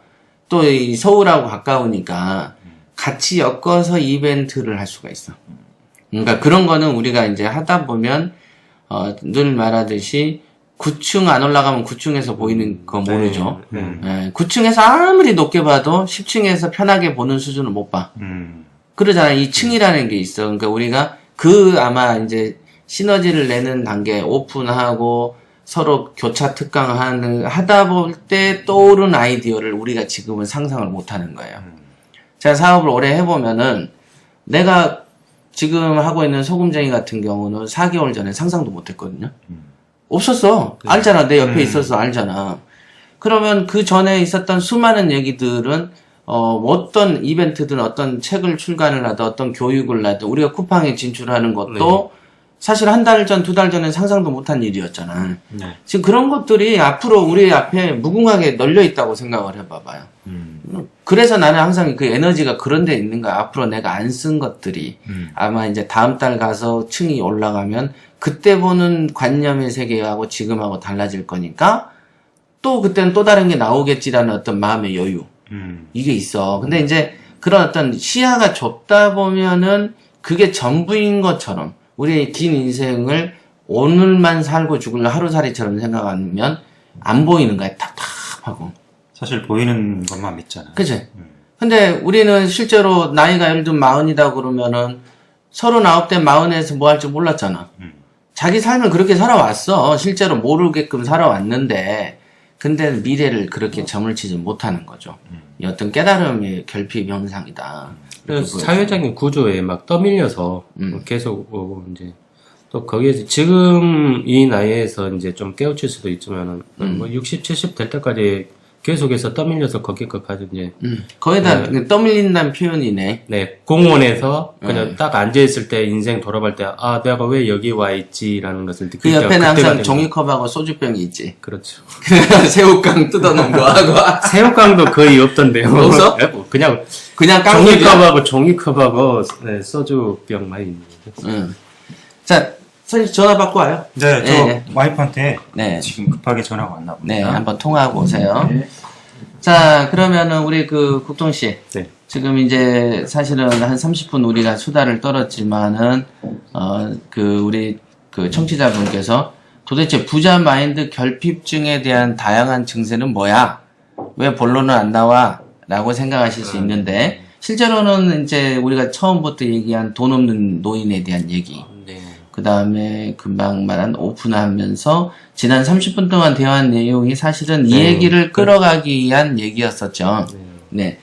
또 이 서울하고 가까우니까 같이 엮어서 이벤트를 할 수가 있어. 그러니까 그런 거는 우리가 이제 하다 보면 늘 말하듯이 9층 안 올라가면 9층에서 보이는 거 모르죠. 9층에서 아무리 높게 봐도 10층에서 편하게 보는 수준을 못 봐. 그러잖아. 이 층이라는 게 있어. 그러니까 우리가 아마 이제 시너지를 내는 단계 오픈하고 서로 교차 특강하다 볼 때 떠오른 아이디어를 우리가 지금은 상상을 못 하는 거예요. 제가 사업을 오래 해보면은 내가 지금 하고 있는 소금쟁이 같은 경우는 4개월 전에 상상도 못 했거든요. 없었어. 알잖아. 내 옆에 있어서 알잖아. 그러면 그 전에 있었던 수많은 얘기들은 어떤 이벤트든 어떤 책을 출간을 하든 어떤 교육을 하든 우리가 쿠팡에 진출하는 것도 사실 한 달 전, 2달 전에 상상도 못한 일이었잖아. 지금 그런 것들이 앞으로 우리 앞에 무궁하게 널려 있다고 생각을 해봐봐요. 그래서 나는 항상 그 에너지가 그런 데 있는 거야. 앞으로 내가 안 쓴 것들이 아마 이제 다음 달 가서 층이 올라가면 그때 보는 관념의 세계하고 지금하고 달라질 거니까 또 그때는 또 다른 게 나오겠지라는 어떤 마음의 여유. 이게 있어. 근데 이제 그런 어떤 시야가 좁다 보면은 그게 전부인 것처럼 우리의 긴 인생을 오늘만 살고 죽을 하루살이처럼 생각하면 안 보이는 거야. 답답하고. 사실 보이는 것만 믿잖아. 그치? 근데 우리는 실제로 나이가 예를 들면 40이다 그러면은 39대 40에서 뭐 할 줄 몰랐잖아. 자기 삶을 그렇게 살아왔어. 실제로 모르게끔 살아왔는데 근데 미래를 그렇게 점을 치지 못하는 거죠. 이 어떤 깨달음의 결핍 현상이다. 그래서 사회적인 구조에 막 떠밀려서 계속 이제 또 거기에서 지금 이 나이에서 이제 좀 깨우칠 수도 있지만은 뭐 60, 70 될 때까지 계속해서 떠밀려서 거기까지 이제 거기다 떠밀린다는 표현이네. 네, 공원에서 그냥 딱 앉아있을 때 인생 돌아볼 때, 아, 내가 왜 여기 와 있지라는 것을 느낄 그 때가 옆에는 그때가 항상 되는 종이컵하고 소주병이 있지. 그렇죠. 새우깡 뜯어놓은 거 하고. 새우깡도 거의 없던데요. 없어? 그냥 깡통이야? 종이컵하고 네, 소주병만 있는 거죠. 자, 선생님 전화 받고 와요. 네, 저 네. 와이프한테 네. 지금 급하게 전화가 왔나 봅니다. 네, 한번 통화하고 오세요. 네. 자, 그러면은 우리 그 국동 씨. 네. 지금 이제 사실은 한 30분 우리가 수다를 떨었지만은 우리 그 청취자분께서 도대체 부자 마인드 결핍증에 대한 다양한 증세는 뭐야? 왜 본론은 안 나와? 라고 생각하실 수 있는데 실제로는 이제 우리가 처음부터 얘기한 돈 없는 노인에 대한 얘기. 그 다음에 금방 말한 오픈하면서 지난 30분 동안 대화한 내용이 사실은 이 얘기를 끌어가기 위한 얘기였었죠. 네.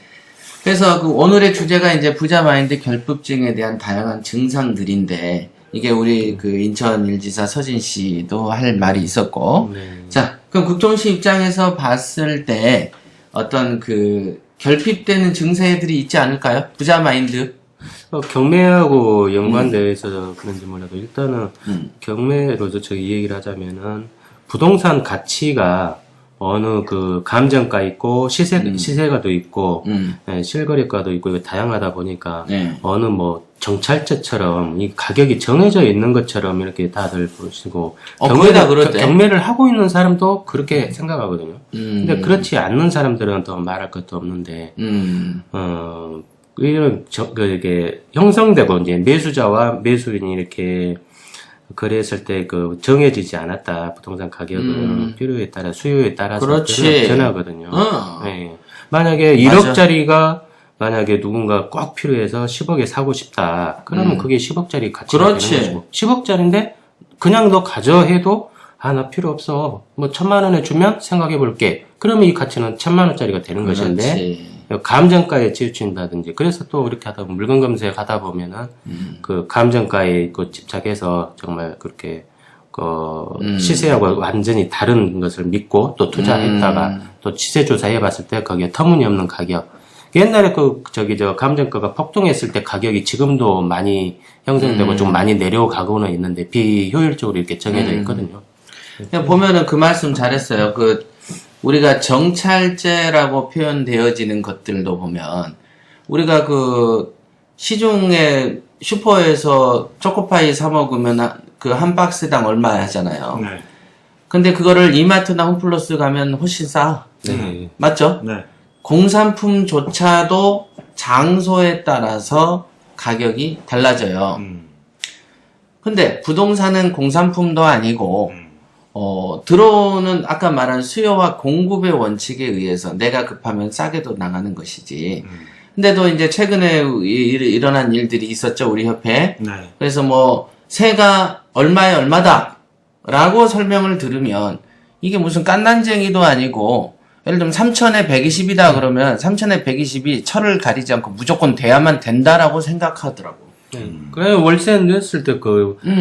그래서 그 오늘의 주제가 이제 부자 마인드 결핍증에 대한 다양한 증상들인데 이게 우리 그 인천 일지사 서진 씨도 할 말이 있었고. 자, 그럼 국동 씨 입장에서 봤을 때 어떤 그 결핍되는 증세들이 있지 않을까요? 부자 마인드. 경매하고 연관돼서 그런지 몰라도 일단은 경매로서 저희 얘기를 하자면은 부동산 가치가 어느 그 감정가 있고 시세가도 있고 실거래가도 있고 이거 다양하다 보니까 어느 뭐 정찰제처럼 이 가격이 정해져 있는 것처럼 이렇게 다들 보시고 경매를 하고 있는 사람도 그렇게 생각하거든요. 근데 그렇지 않는 사람들은 더 말할 것도 없는데 이런 이게 형성되고 이제 매수자와 매수인이 이렇게 거래했을 때 그 정해지지 않았다. 부동산 가격은 필요에 따라 수요에 따라서 변하거든요. 네. 만약에 1억짜리가 만약에 누군가 꼭 필요해서 10억에 사고 싶다. 그러면 그게 10억짜리 가치가 되는 거죠. 10억짜리인데 그냥 너 가져 해도 나 필요 없어. 뭐 1,000만 원에 주면 생각해 볼게. 그러면 이 가치는 1,000만 원짜리가 되는 것인데 감정가에 치우친다든지 그래서 또 이렇게 하다 보면 물건 검색 하다 보면은 그 감정가에 그 집착해서 정말 그렇게 시세하고 완전히 다른 것을 믿고 또 투자했다가 또 시세 조사해 봤을 때 거기에 터무니없는 가격. 옛날에 감정가가 폭등했을 때 가격이 지금도 많이 형성되고 좀 많이 내려가고는 있는데 비효율적으로 이렇게 정해져 있거든요. 그냥 보면은 그 말씀 잘했어요. 우리가 정찰제라고 표현되어지는 것들도 보면, 우리가 시중에 슈퍼에서 초코파이 사먹으면 그 한 박스당 얼마 하잖아요. 네. 근데 그거를 이마트나 홈플러스 가면 훨씬 싸. 네. 맞죠? 네. 공산품조차도 장소에 따라서 가격이 달라져요. 근데 부동산은 공산품도 아니고 들어오는 아까 말한 수요와 공급의 원칙에 의해서 내가 급하면 싸게도 나가는 것이지. 근데도 이제 최근에 일어난 일들이 있었죠, 우리 협회에. 네. 그래서 뭐 세가 얼마에 얼마다 라고 설명을 들으면 이게 무슨 깐난쟁이도 아니고, 예를 들면 3천에 120이다 그러면 3천에 120이 철을 가리지 않고 무조건 돼야만 된다라고 생각하더라고. 그래, 월세 냈을 때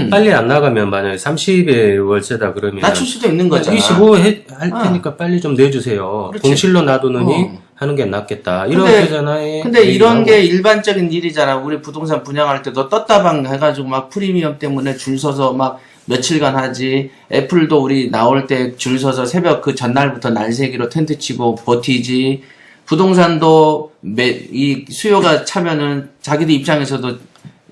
빨리 안 나가면 만약에 30에 월세다 그러면. 낮출 수도 있는 거잖아. 25 할 테니까 빨리 좀 내주세요. 그렇지. 공실로 놔두느니 하는 게 낫겠다. 이렇게 잖아요. 근데 이런 게 일반적인 일이잖아. 우리 부동산 분양할 때도 떴다방 해가지고 막 프리미엄 때문에 줄 서서 막 며칠간 하지. 애플도 우리 나올 때 줄 서서 새벽 그 전날부터 날새기로 텐트 치고 버티지. 부동산도 이 수요가 차면은 자기들 입장에서도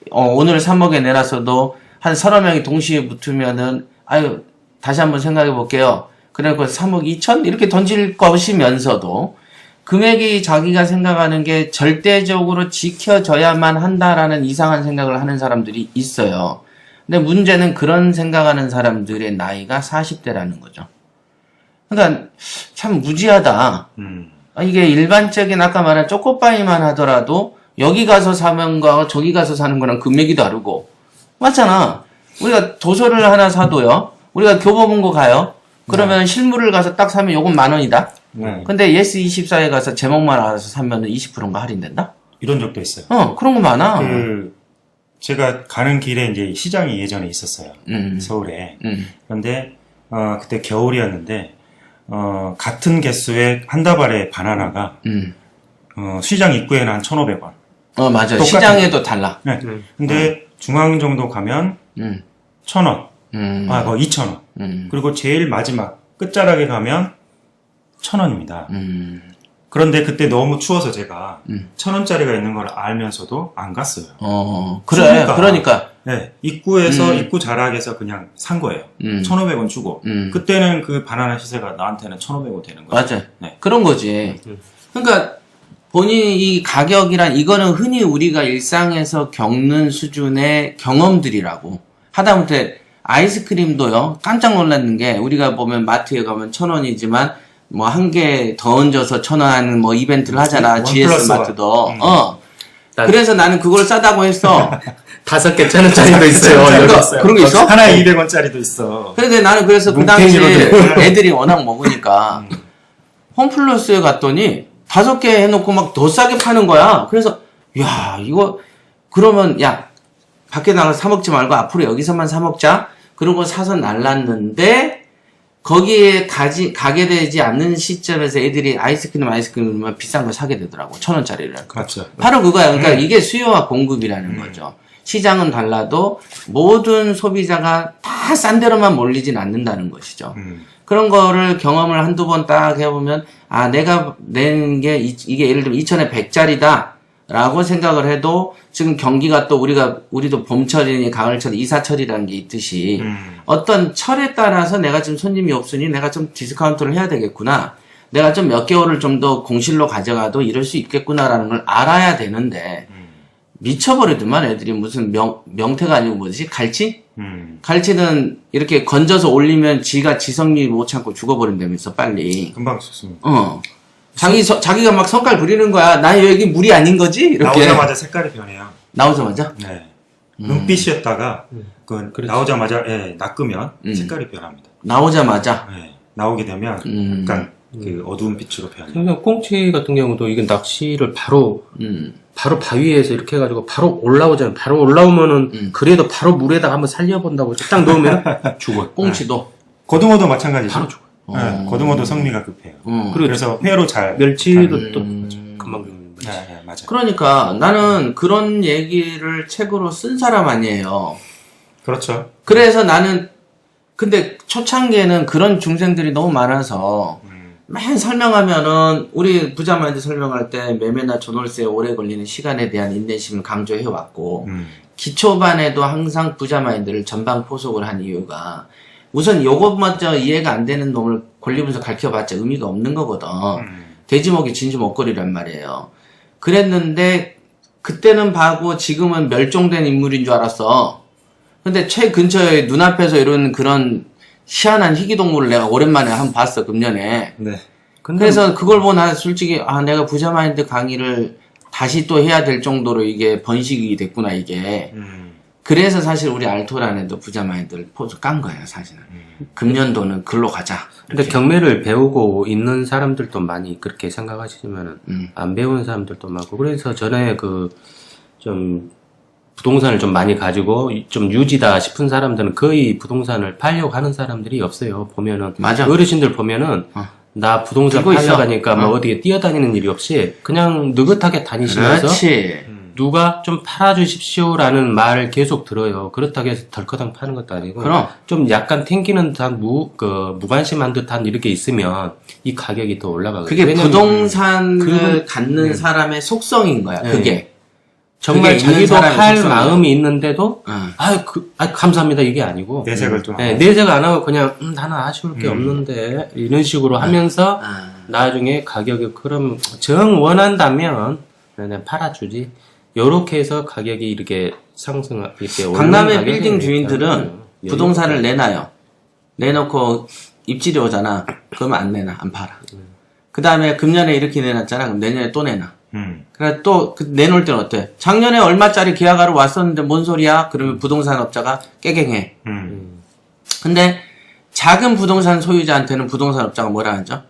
오늘 3억에 내놨어도 한 서너 명이 동시에 붙으면은 아유 다시 한번 생각해 볼게요. 그래서 3억 2천 이렇게 던질 것이면서도 금액이 자기가 생각하는 게 절대적으로 지켜져야만 한다라는 이상한 생각을 하는 사람들이 있어요. 근데 문제는 그런 생각하는 사람들의 나이가 40대라는 거죠. 그러니까 참 무지하다. 이게 일반적인 아까 말한 초코바이만 하더라도 여기 가서 사는 거와 저기 가서 사는 거랑 금액이 다르고 맞잖아. 우리가 도서를 하나 사도요. 우리가 교보문고 가요. 그러면 실물을 가서 딱 사면 요건 10,000원이다. 근데 예스24에 가서 제목만 알아서 사면 20%인가 할인된다? 이런 적도 있어요. 그런 거 많아. 제가 가는 길에 이제 시장이 예전에 있었어요. 서울에. 그런데, 그때 겨울이었는데, 같은 개수의 한 다발의 바나나가, 시장 입구에는 한 1,500원. 맞아. 똑같은 시장에도 달라. 네. 근데 중앙 정도 가면, 1,000원. 2,000원. 그리고 제일 마지막, 끝자락에 가면, 1,000원입니다. 그런데 그때 너무 추워서 제가 1,000원짜리가 있는 걸 알면서도 안 갔어요. 그래. 그러니까. 네. 입구 자락에서 그냥 산 거예요. 1,500원 주고. 그때는 그 바나나 시세가 나한테는 1,500원 되는 거죠. 맞아. 네. 그런 거지. 그러니까 본인이 이 가격이란 이거는 흔히 우리가 일상에서 겪는 수준의 경험들이라고. 하다못해 아이스크림도요. 깜짝 놀랐는 게 우리가 보면 마트에 가면 1,000원이지만 뭐 한 개 더 얹어서 1,000원 하는 뭐 이벤트를 하잖아. GS 마트도. 그래서 나는 그걸 싸다고 했어. 5개 1,000원짜리도 있어요. 그런 거 있어? 하나에 200원짜리도 있어. 그런데 나는 그래서 그 당시에 애들이 워낙 먹으니까 홈플러스에 갔더니 5개 해놓고 막 더 싸게 파는 거야. 그래서 야 이거 그러면 야 밖에 나가서 사 먹지 말고 앞으로 여기서만 사 먹자. 그러고 사서 날랐는데 거기에 가게 되지 않는 시점에서 애들이 아이스크림만 비싼 걸 사게 되더라고. 1,000원짜리를. 맞죠. 바로 그거야. 그러니까 이게 수요와 공급이라는 거죠. 시장은 달라도 모든 소비자가 다 싼 데로만 몰리진 않는다는 것이죠. 그런 거를 경험을 한두 번 딱 해보면, 내가 낸 게, 이게 예를 들면 2,000에 100짜리다. 라고 생각을 해도, 지금 경기가 또 우리도 봄철이니 가을철, 이사철이라는 게 있듯이, 어떤 철에 따라서 내가 지금 손님이 없으니 내가 좀 디스카운트를 해야 되겠구나. 내가 좀 몇 개월을 좀 더 공실로 가져가도 이럴 수 있겠구나라는 걸 알아야 되는데, 미쳐버리더만 애들이 무슨 명태가 아니고 뭐지? 갈치? 갈치는 이렇게 건져서 올리면 지성이 못 참고 죽어버린다면서 빨리. 금방 죽습니다. 자기가 막 성깔 부리는 거야. 나 여기 물이 아닌 거지? 이렇게. 나오자마자 색깔이 변해요. 나오자마자? 네. 눈빛이었다가, 나오자마자, 낚으면 색깔이 변합니다. 나오자마자? 네. 나오게 되면, 약간, 어두운 빛으로 변해요. 그러니까 꽁치 같은 경우도 이게 낚시를 바로 바위에서 이렇게 해가지고 바로 올라오잖아요. 바로 올라오면은 그래도 바로 물에다가 한번 살려본다고 딱 넣으면 죽어요. 꽁치도. 고등어도 마찬가지죠. 바로 죽어요. 네, 고등어도 성미가 급해요. 그래서 회로 잘. 멸치도 또 금방 죽는 거지. 네, 맞아요. 그러니까 나는 그런 얘기를 책으로 쓴 사람 아니에요. 그렇죠. 그래서 나는 근데 초창기에는 그런 중생들이 너무 많아서 맨 설명하면은 우리 부자마인드 설명할 때 매매나 전월세에 오래 걸리는 시간에 대한 인내심을 강조해왔고 기초반에도 항상 부자마인드를 전방 포석을 한 이유가 우선 요것마저 이해가 안 되는 놈을 권리분석 가르쳐봤자 의미가 없는 거거든. 돼지 먹이 진주 먹거리란 말이에요. 그랬는데 그때는 봐고 지금은 멸종된 인물인 줄 알았어. 근데 최 근처에 눈앞에서 이런 그런 희한한 희귀동물을 내가 오랜만에 한번 봤어, 금년에. 네. 그래서 그걸 보고 나 솔직히 내가 부자마인드 강의를 다시 또 해야 될 정도로 이게 번식이 됐구나, 이게. 그래서 사실 우리 알토란에도 부자마인드를 포즈 깐 거예요, 사실은. 금년도는 글로 가자. 근데 경매를 배우고 있는 사람들도 많이 그렇게 생각하시지만은 안 배운 사람들도 많고, 그래서 전에 좀 부동산을 좀 많이 가지고 좀 유지다 싶은 사람들은 거의 부동산을 팔려고 하는 사람들이 없어요. 보면은 맞아. 어르신들 보면은 나 부동산 들고 있어. 팔려가니까 뭐 어디에 뛰어다니는 일이 없이 그냥 느긋하게 다니시면서 그렇지. 누가 좀 팔아주십시오라는 말을 계속 들어요. 그렇다고 해서 덜커덩 파는 것도 아니고. 그럼. 좀 약간 튕기는 듯한 무관심한 듯한 이렇게 있으면 이 가격이 더 올라가거든요. 그게 왜냐면 부동산을 갖는 사람의 속성인 거야, 네. 그게. 정말 그게 있는 자기도 사람의 팔 속성이야. 마음이 있는데도 응. 감사합니다 이게 아니고 내색을 좀 하고. 내색 안 하고 그냥 나는 아쉬울 게 없는데 이런 식으로 하면서 나중에 가격이 그럼 정 원한다면 내가 팔아주지. 요렇게 해서 가격이 이렇게 이렇게 강남의 오르는 빌딩 가격이니까. 주인들은 부동산을 내놔요. 내놓고 입질이 오잖아. 그러면 안 내놔, 안 팔아. 그 다음에 금년에 이렇게 내놨잖아. 그럼 내년에 또 내놔. 그래 또 내놓을 때는 어때? 작년에 얼마짜리 계약하러 왔었는데 뭔 소리야? 그러면 부동산 업자가 깨갱해. 근데 작은 부동산 소유자한테는 부동산 업자가 뭐라 하죠?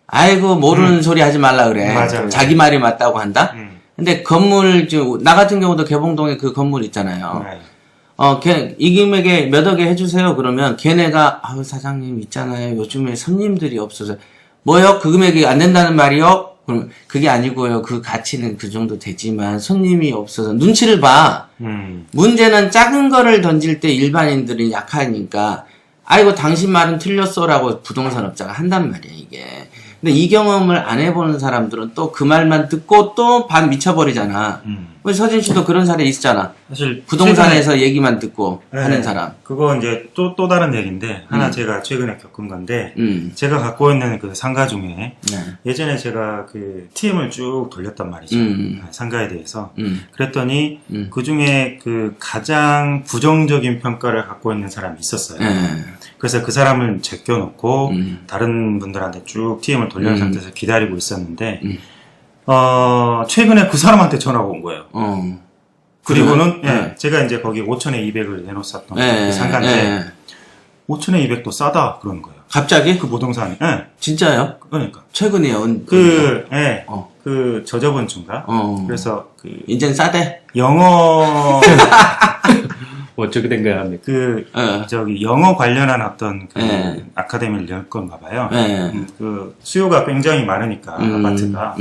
아이고 모르는 소리 하지 말라 그래. 맞아. 자기 말이 맞다고 한다. 근데 건물 나 같은 경우도 개봉동에 그 건물 있잖아요. 네. 이 금액에 몇 억에 해주세요. 그러면 걔네가 아유 사장님 있잖아요. 요즘에 손님들이 없어서 뭐요? 그 금액이 안 된다는 말이요? 그럼 그게 아니고요. 그 가치는 그 정도 되지만 손님이 없어서 눈치를 봐. 문제는 작은 거를 던질 때 일반인들은 약하니까 아이고 당신 말은 틀렸어라고 부동산 업자가 한단 말이야 이게. 근데 이 경험을 안 해보는 사람들은 또 그 말만 듣고 또 반 미쳐버리잖아. 우리 서진 씨도 그런 사례 있잖아. 사실 부동산에서 얘기만 듣고 네, 하는 사람. 그거 이제 또 다른 얘기인데 하나 제가 최근에 겪은 건데 제가 갖고 있는 그 상가 중에 네. 예전에 제가 그 TM을 쭉 돌렸단 말이죠. 상가에 대해서. 그랬더니 그 중에 그 가장 부정적인 평가를 갖고 있는 사람이 있었어요. 그래서 그 사람을 제껴놓고 다른 분들한테 쭉 TM을 돌려놓은 상태에서 기다리고 있었는데 최근에 그 사람한테 전화가 온 거예요. 그리고는 네. 제가 이제 거기 5천에 200을 내놓았었던 네. 그 상가인데 네. 5천에 200도 싸다 그러는 거예요. 갑자기? 그 부동산이. 네. 진짜요? 그러니까. 최근이에요. 그 저저번 주인가? 그래서 그 인젠 싸대? 영어 어떻게 된 거야? 영어 관련한 어떤 그 네. 아카데미를 열 건가 봐요. 네. 그 수요가 굉장히 많으니까 아파트가.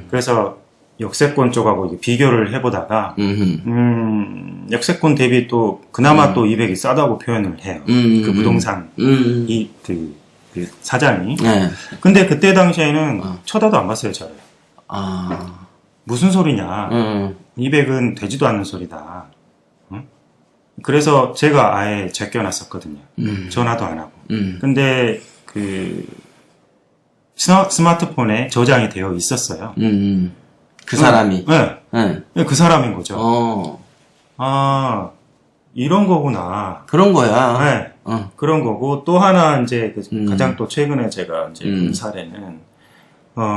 그래서 역세권 쪽하고 이게 비교를 해보다가 역세권 대비 또 그나마 또 200이 싸다고 표현을 해요. 그 부동산 그 사장이. 네. 근데 그때 당시에는 쳐다도 안 봤어요, 저를. 무슨 소리냐. 200은 되지도 않는 소리다. 그래서 제가 아예 제껴놨었거든요. 전화도 안 하고. 근데 그 스마트폰에 저장이 되어 있었어요. 그 사람이. 네. 그 사람인 거죠. 이런 거구나. 그런 거야. 네. 그런 거고 또 하나 이제 가장 또 최근에 제가 이제 본 사례는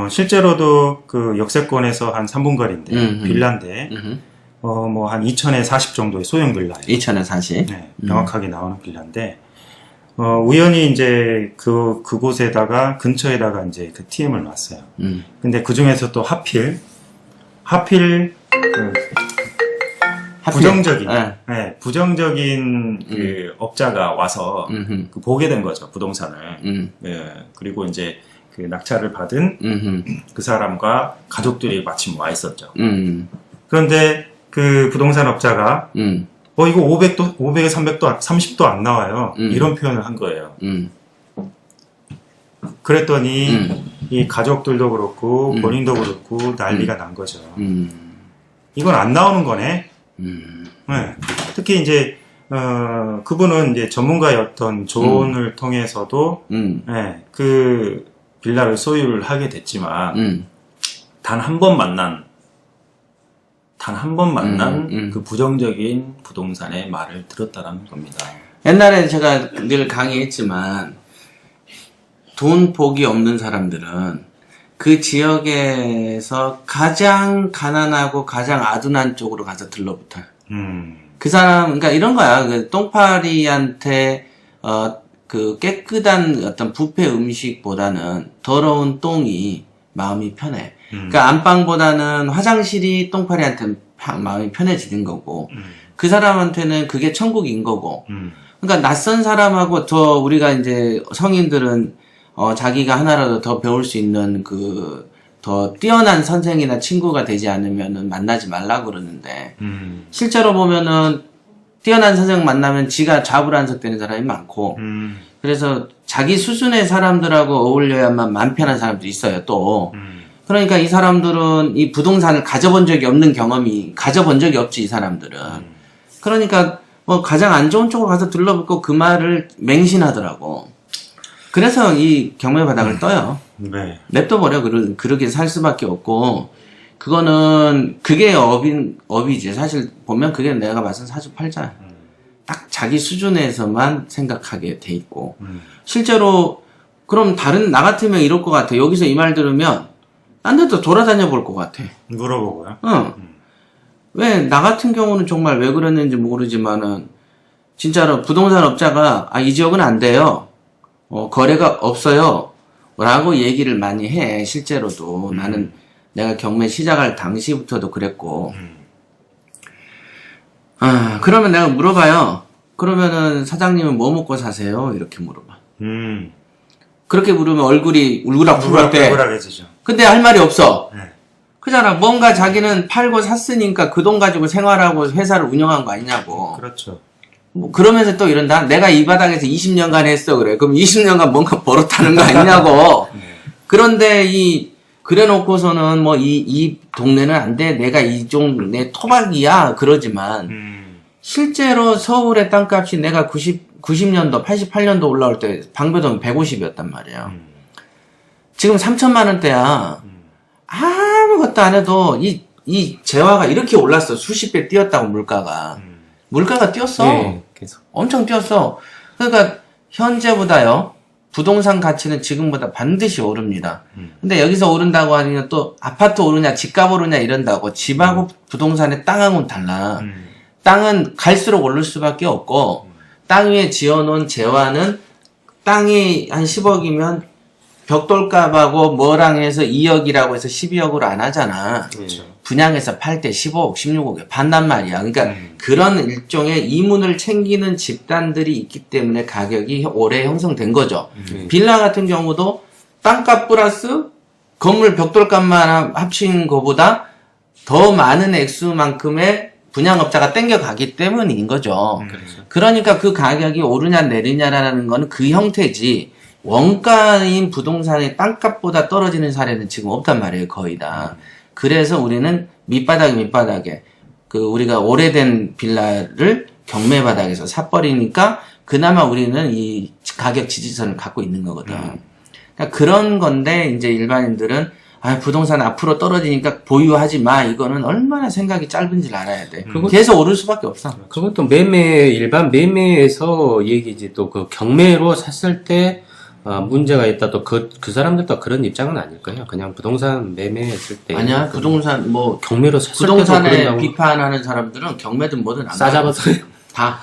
실제로도 그 역세권에서 한 3분 거리인데 빌라인데 뭐 한 2천에 40 정도의 소형 빌라예요. 2천에 40. 네, 명확하게 나오는 빌라인데 우연히 이제 그곳에다가 근처에다가 이제 그 TM을 놨어요. 근데 그 중에서 또 하필 부정적인 그 업자가 와서 그 보게 된 거죠, 부동산을. 그리고 이제 그 낙찰을 받은 그 사람과 가족들이 마침 와 있었죠. 그런데 그 부동산 업자가 이거 500에 300도 30도 안 나와요. 이런 표현을 한 거예요. 그랬더니 이 가족들도 그렇고 본인도 그렇고 난리가 난 거죠. 이건 안 나오는 거네. 네. 특히 이제 그분은 이제 전문가의 어떤 조언을 통해서도 네, 그 빌라를 소유를 하게 됐지만 단 한 번 만난 그 부정적인 부동산의 말을 들었다라는 겁니다. 옛날에 제가 늘 강의했지만 돈 복이 없는 사람들은 그 지역에서 가장 가난하고 가장 아둔한 쪽으로 가서 들러붙어요. 그 사람, 그러니까 이런 거야. 그 똥파리한테 그 깨끗한 어떤 뷔페 음식보다는 더러운 똥이 마음이 편해. 그러니까 안방보다는 화장실이 똥파리한테는 마음이 편해지는 거고, 그 사람한테는 그게 천국인 거고. 그러니까 낯선 사람하고 더 우리가 이제 성인들은 자기가 하나라도 더 배울 수 있는 더 뛰어난 선생이나 친구가 되지 않으면은 만나지 말라고 그러는데, 실제로 보면은 뛰어난 선생 만나면 지가 좌불안석되는 사람이 많고, 그래서 자기 수준의 사람들하고 어울려야만 마음 편한 사람도 있어요, 또. 그러니까 이 사람들은 이 부동산을 가져본 적이 없지, 이 사람들은. 그러니까 뭐 가장 안 좋은 쪽으로 가서 둘러붙고 그 말을 맹신하더라고. 그래서 이 경매 바닥을 떠요. 네. 냅둬버려. 그렇게 살 수밖에 없고, 그게 업이지. 사실 보면 그게 내가 봐서 사주팔자야. 딱 자기 수준에서만 생각하게 돼 있고. 실제로, 그럼 나 같으면 이럴 것 같아. 여기서 이 말 들으면, 딴 데도 돌아다녀 볼 것 같아. 물어보고요? 응. 왜, 나 같은 경우는 정말 왜 그랬는지 모르지만은, 진짜로 부동산 업자가, 이 지역은 안 돼요. 거래가 없어요. 라고 얘기를 많이 해, 실제로도. 나는 내가 경매 시작할 당시부터도 그랬고. 그러면 내가 물어봐요. 그러면은 사장님은 뭐 먹고 사세요? 이렇게 물어봐. 그렇게 물으면 얼굴이 울그락불그락 돼. 울그락해지죠. 근데 할 말이 없어. 네. 그잖아. 뭔가 자기는 팔고 샀으니까 그 돈 가지고 생활하고 회사를 운영한 거 아니냐고. 그렇죠. 뭐 그러면서 또 이런다. 내가 이 바닥에서 20년간 했어. 그래. 그럼 20년간 뭔가 벌었다는 거 아니냐고. 그런데 그래 놓고서는 뭐 이 동네는 안 돼. 내가 내 토박이야. 그러지만 실제로 서울의 땅값이 내가 90년도, 88년도 올라올 때 방배동 150이었단 말이야. 지금 3천만 원대야. 아무것도 안 해도 이 재화가 이렇게 올랐어. 수십 배 뛰었다고 물가가 뛰었어. 네, 계속. 엄청 뛰었어. 그러니까 현재보다요. 부동산 가치는 지금보다 반드시 오릅니다. 근데 여기서 오른다고 하면 또 아파트 오르냐 집값 오르냐 이런다고 집하고 부동산의 땅하고는 달라. 땅은 갈수록 오를 수밖에 없고 땅 위에 지어놓은 재화는 땅이 한 10억이면 벽돌값하고 뭐랑 해서 2억이라고 해서 12억으로 안 하잖아. 그렇죠. 분양해서 팔 때 15억, 16억에 판단 말이야. 그러니까 그런 일종의 이문을 챙기는 집단들이 있기 때문에 가격이 오래 형성된 거죠. 빌라 같은 경우도 땅값 플러스 건물 벽돌값만 합친 것보다 더 많은 액수만큼의 분양업자가 땡겨가기 때문인 거죠. 그러니까 그 가격이 오르냐 내리냐라는 거는 그 형태지 원가인 부동산의 땅값보다 떨어지는 사례는 지금 없단 말이에요. 거의 다. 그래서 우리는 밑바닥에 우리가 오래된 빌라를 경매 바닥에서 사버리니까 그나마 우리는 이 가격 지지선을 갖고 있는 거거든. 그러니까 그런 건데 이제 일반인들은 부동산 앞으로 떨어지니까 보유하지 마. 이거는 얼마나 생각이 짧은지를 알아야 돼. 계속 오를 수밖에 없어. 그것도 일반 매매에서 얘기지. 또 그 경매로 샀을 때 문제가 있다. 또 그 사람들도 그런 입장은 아닐 거예요. 그냥 부동산 매매했을 때. 아니야. 부동산 경매로 샀을 부동산에 때도 비판하는 사람들은 경매든 뭐든 안 싸잡아서 다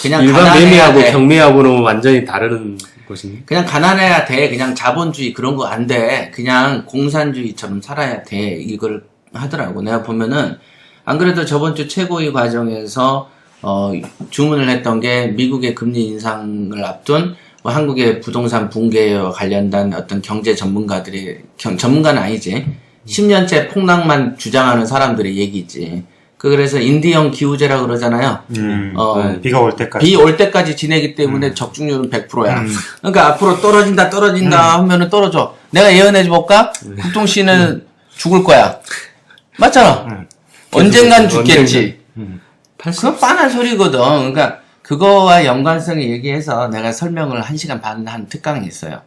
그냥 일반 매매하고 돼. 경매하고는 완전히 다른 곳이네. 그냥 가난해야 돼. 그냥 자본주의 그런 거 안 돼. 그냥 공산주의처럼 살아야 돼. 이걸 하더라고. 내가 보면은 안 그래도 저번 주 최고위 과정에서 주문을 했던 게 미국의 금리 인상을 앞둔 한국의 부동산 붕괴와 관련된 어떤 경제 전문가는 아니지. 10년째 폭락만 주장하는 사람들의 얘기지. 그래서 인디형 기후제라 그러잖아요. 비가 올 때까지. 비 올 때까지 지내기 때문에 적중률은 100%야. 그러니까 앞으로 떨어진다 하면은 떨어져. 내가 예언해볼까? 국동 씨는 죽을 거야. 맞잖아. 언젠간 죽겠지. 그건 뻔한 소리거든. 그러니까 그거와 연관성을 얘기해서 내가 설명을 1시간 반 한 특강이 있어요.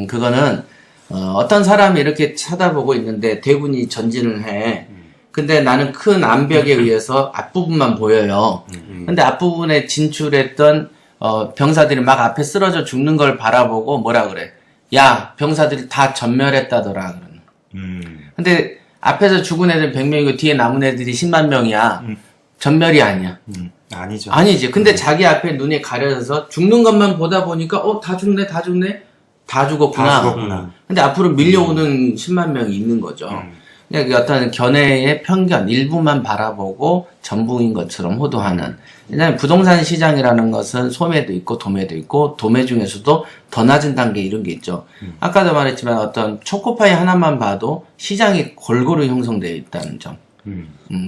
그거는 어떤 사람이 이렇게 쳐다보고 있는데 대군이 전진을 해. 근데 나는 큰 암벽에 의해서 앞부분만 보여요. 근데 앞부분에 진출했던 병사들이 막 앞에 쓰러져 죽는 걸 바라보고 뭐라 그래? 야, 병사들이 다 전멸했다더라. 근데 앞에서 죽은 애들 100명이고 뒤에 남은 애들이 10만 명이야. 전멸이 아니야. 아니죠. 아니지. 근데 자기 앞에 눈에 가려져서 죽는 것만 보다 보니까 다 죽네, 다 죽네. 다 죽었구나. 다 죽었구나. 근데 앞으로 밀려오는 10만 명이 있는 거죠. 그러니까 어떤 견해의 편견, 일부만 바라보고 전부인 것처럼 호도하는. 왜냐하면 부동산 시장이라는 것은 소매도 있고 도매도 있고 도매 중에서도 더 낮은 단계 이런 게 있죠. 아까도 말했지만 어떤 초코파이 하나만 봐도 시장이 골고루 형성되어 있다는 점.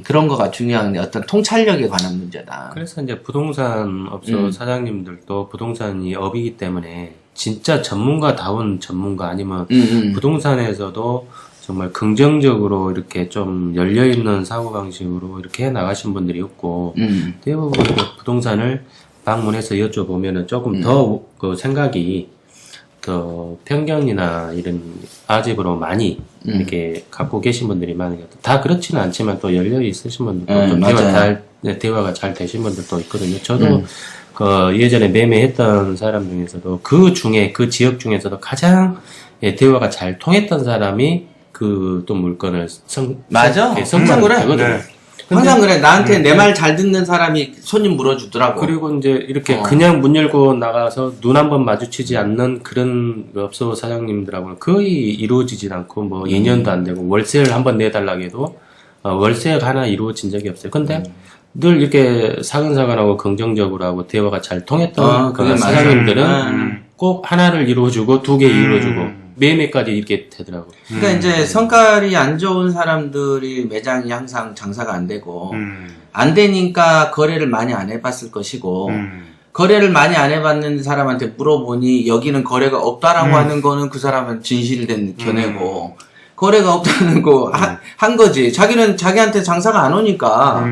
그런 거가 중요한데 어떤 통찰력에 관한 문제다. 그래서 이제 부동산 업소 사장님들도 부동산이 업이기 때문에 진짜 전문가다운 전문가 아니면 부동산에서도 정말 긍정적으로 이렇게 좀 열려있는 사고방식으로 이렇게 해 나가신 분들이 없고, 대부분 부동산을 방문해서 여쭤보면은 조금 더 그 생각이 그 편견이나 이런 아집으로 많이 이렇게 갖고 계신 분들이 많은 것 같아요. 다 그렇지는 않지만 또 열려 있으신 분들도 좀 대화가 잘 되신 분들도 있거든요. 저도 그 예전에 매매했던 사람 중에서도 그 지역 중에서도 가장 대화가 잘 통했던 사람이 그 또 물건을 맞아. 성장 그래. 되거든요. 네. 항상 그래. 나한테 내 말 잘 듣는 사람이 손님 물어주더라고. 그리고 이제 이렇게 그냥 문 열고 나가서 눈 한번 마주치지 않는 그런 업소 사장님들하고는 거의 이루어지진 않고 뭐 2년도 안 되고 월세를 한번 내달라고 해도 월세가 하나 이루어진 적이 없어요. 근데 늘 이렇게 사근사근하고 긍정적으로 하고 대화가 잘 통했던 그 사장님들은 꼭 하나를 이루어주고 2개 이루어주고 매매까지 이렇게 되더라고요. 그러니까 이제 성깔이 안 좋은 사람들이 매장이 항상 장사가 안 되고 안 되니까 거래를 많이 안 해봤을 것이고 거래를 많이 안 해봤는 사람한테 물어보니 여기는 거래가 없다라고 하는 거는 그 사람은 진실된 견해고 거래가 없다는 거 한 거지. 자기는 자기한테 장사가 안 오니까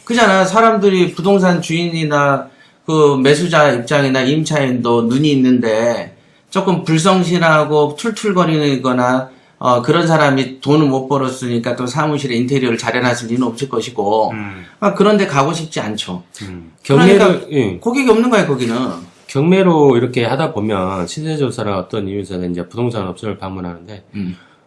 그잖아. 사람들이 부동산 주인이나 그 매수자 입장이나 임차인도 눈이 있는데 조금 불성실하고 툴툴거리거나 그런 사람이 돈을 못 벌었으니까 또 사무실에 인테리어를 잘 해놨을 리는 없을 것이고 그런데 가고 싶지 않죠. 그러니까 고객이 없는 거야 거기는. 경매로 이렇게 하다 보면 시세조사나 어떤 이유에서 이제 부동산 업소를 방문하는데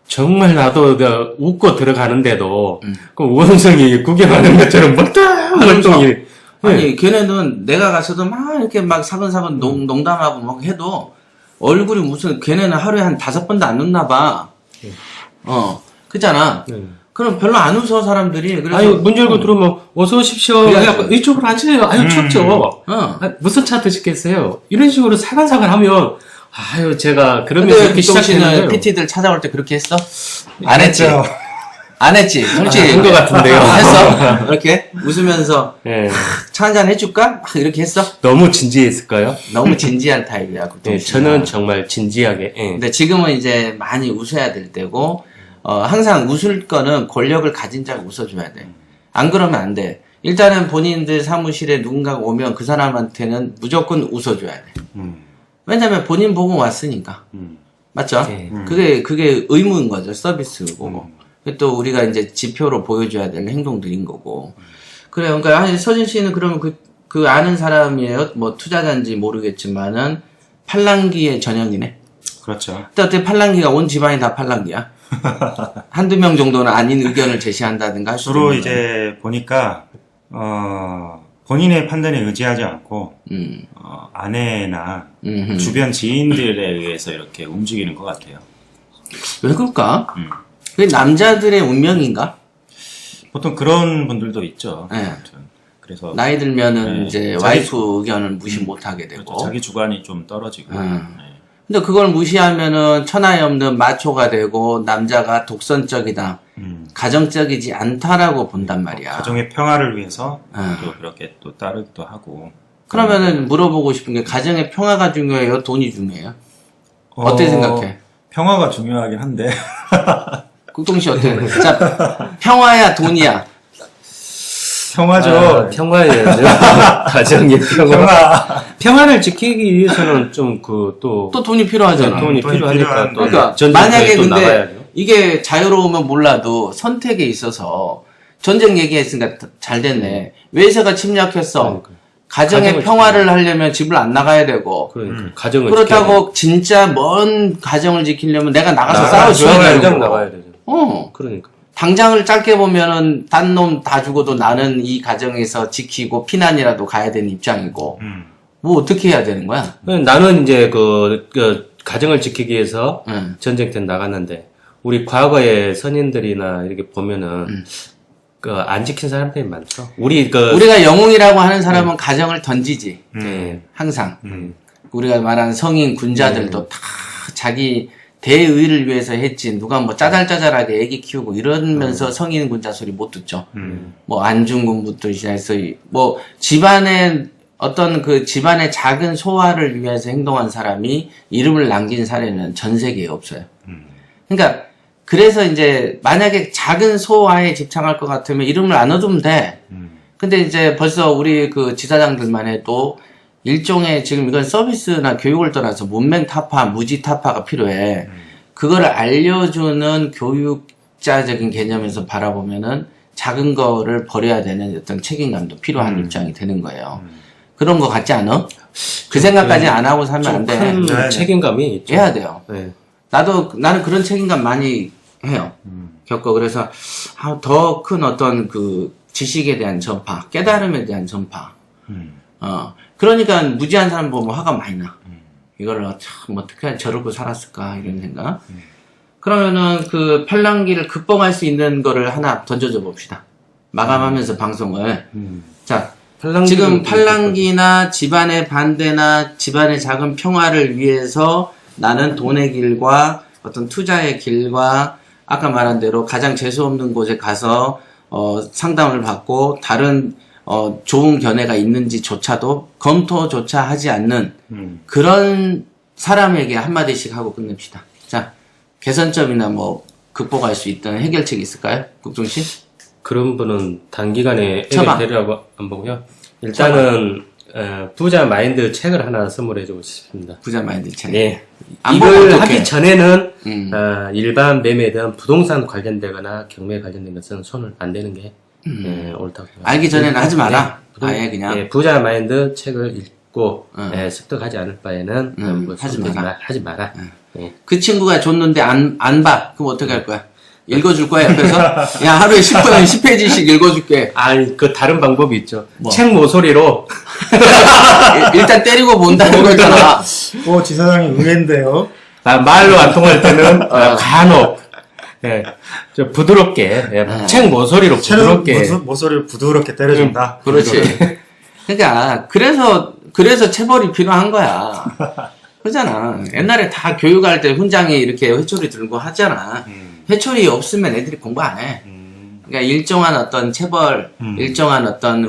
정말 나도 웃고 들어가는데도 그 우원성이 구경하는 것처럼 멀뚱멀뚱히 아니 걔네는 내가 가서도 막 이렇게 막 사근사근 농담하고 막 해도 얼굴이 무슨 걔네는 하루에 한 5번도 안 웃나 봐. 그잖아. 그럼 별로 안 웃어 사람들이. 그래서 아니 문 열고 들어오면 어서 오십시오. 그래갖고 이쪽으로 앉으세요. 아유 춥죠. 무슨 차 드시겠어요? 이런 식으로 사간사간하면 아유 제가 그러면 이렇게 시작했는데 PT들 찾아올 때 그렇게 했어? 안 했지. 안 했지. 솔직히 한 것 같은데요. 했어? 이렇게 웃으면서 네. 차 한잔 해줄까? 이렇게 했어? 너무 진지했을까요? 너무 진지한 타입이야. 네, 저는 정말 진지하게. 네. 근데 지금은 이제 많이 웃어야 될 때고 항상 웃을 거는 권력을 가진 자가 웃어줘야 돼. 안 그러면 안 돼. 일단은 본인들 사무실에 누군가가 오면 그 사람한테는 무조건 웃어줘야 돼. 왜냐면 본인 보고 왔으니까. 맞죠? 네. 그게 의무인 거죠. 서비스고. 또 우리가 이제 지표로 보여줘야 될 행동들인 거고. 그래요. 그러니까 서진 씨는 그러면 그 아는 사람이에요. 뭐 투자자인지 모르겠지만은 팔랑귀의 전형이네. 그렇죠. 근데 어떻게 팔랑귀가 온 집안이 다 팔랑귀야? 한두 명 정도는 아닌 의견을 제시한다든가 할 수도 주로 있는 이제 보니까 본인의 판단에 의지하지 않고 아내나 주변 지인들에 의해서 이렇게 움직이는 것 같아요. 왜 그럴까? 그게 남자들의 운명인가? 보통 그런 분들도 있죠. 네. 아무튼. 그래서 나이 들면은 네. 이제 자기- 와이프 의견을 무시 못 하게 되고. 그렇죠. 자기 주관이 좀 떨어지고. 네. 근데 그걸 무시하면은 천하에 없는 마초가 되고 남자가 독선적이다. 가정적이지 않다라고 본단 말이야. 가정의 평화를 위해서 또 그렇게 또 따르기도 하고. 그러면은 물어보고 싶은 게 가정의 평화가 중요해요? 돈이 중요해요? 어떻게 생각해? 평화가 중요하긴 한데. 국동씨 어떻게 생각해? 자, 평화야 돈이야? 평화죠. 평화예요. 가정의 평화. 평화를 지키기 위해서는 좀 또 돈이 필요하잖아. 돈이 필요하니까 또 그러니까 만약에 근데 이게 자유로우면 몰라도 선택에 있어서 전쟁 얘기했으니까 잘 됐네. 외세가 침략했어. 그러니까. 가정의 평화를 하려면 집을 안 나가야 되고. 그러니까 가정을 그렇다고 진짜 먼 가정을 지키려면 내가 나가서 싸워줘야 싸워줘야 되고. 당장 나가야 되죠. 그러니까. 당장을 짧게 보면은 딴 놈 다 죽어도 나는 이 가정에서 지키고 피난이라도 가야 되는 입장이고. 뭐 어떻게 해야 되는 거야? 나는 이제 그 가정을 지키기 위해서 전쟁 때 나갔는데 우리 과거의 선인들이나 이렇게 보면은 안 지킨 사람들이 많죠. 우리가 영웅이라고 하는 사람은 가정을 던지지. 항상. 우리가 말하는 성인 군자들도 다 자기 대의를 위해서 했지. 누가 뭐 짜잘짜잘하게 애기 키우고 이러면서 성인 군자 소리 못 듣죠. 뭐 안중근부터 시작해서 뭐 집안의 어떤 그 집안의 작은 소화를 위해서 행동한 사람이 이름을 남긴 사례는 전 세계에 없어요. 그러니까 그래서 이제 만약에 작은 소화에 집착할 것 같으면 이름을 안 얻으면 돼. 근데 이제 벌써 우리 그 지사장들만 해도 일종의 지금 이건 서비스나 교육을 떠나서 문맹 타파, 무지 타파가 필요해. 그거를 알려주는 교육자적인 개념에서 바라보면은 작은 거를 버려야 되는 어떤 책임감도 필요한 입장이 되는 거예요. 그런 거 같지 않아? 그 생각까지 안 하고 살면 안 돼. 큰 책임감이 있죠. 해야 돼요. 네. 나는 그런 책임감 많이 해요. 겪어. 그래서 더 큰 어떤 그 지식에 대한 전파, 깨달음에 대한 전파. 그러니까 무지한 사람 보면 화가 많이 나. 이거를 참 어떻게 저러고 살았을까 이런 생각. 그러면은 그 팔랑귀를 극복할 수 있는 거를 하나 던져줘 봅시다. 마감하면서 방송을. 자, 지금 팔랑귀나 집안의 반대나 집안의 작은 평화를 위해서 나는 돈의 길과 어떤 투자의 길과 아까 말한 대로 가장 재수없는 곳에 가서 상담을 받고 다른 좋은 견해가 있는지조차도 검토조차 하지 않는 그런 사람에게 한마디씩 하고 끝냅시다. 자, 개선점이나 뭐 극복할 수 있던 해결책이 있을까요? 국종 씨? 그런 분은 단기간에 해결되리라고 안 보고요. 일단은 부자 마인드 책을 하나 선물해주고 싶습니다. 부자 마인드 책. 네. 이걸 하기 전에는 일반 매매든 부동산 관련되거나 경매 관련된 것은 손을 안 대는 게 옳다고 생각합니다. 알기 전에는 하지 마라. 아예 그냥. 네, 부자 마인드 책을 읽고 습득하지 않을 바에는 하지 마라. 네. 그 친구가 줬는데 안 봐. 그럼 어떻게 할 거야? 읽어줄 거야, 옆에서? 야, 하루에 10분, 10페이지씩 읽어줄게. 아니, 다른 방법이 있죠. 뭐? 책 모서리로. 일단 때리고 본다는 거잖아. 지사장이 의외인데요. 말로 안 통할 때는, 간혹. 예, 좀 부드럽게, 책 모서리로 부드럽게. 모서리를 부드럽게 때려준다. 그렇지. 그러니까, 그래서 체벌이 필요한 거야. 그러잖아. 옛날에 다 교육할 때 훈장이 이렇게 회초리 들고 하잖아. 회초리 없으면 애들이 공부 안 해. 그러니까 일정한 어떤 체벌, 일정한 어떤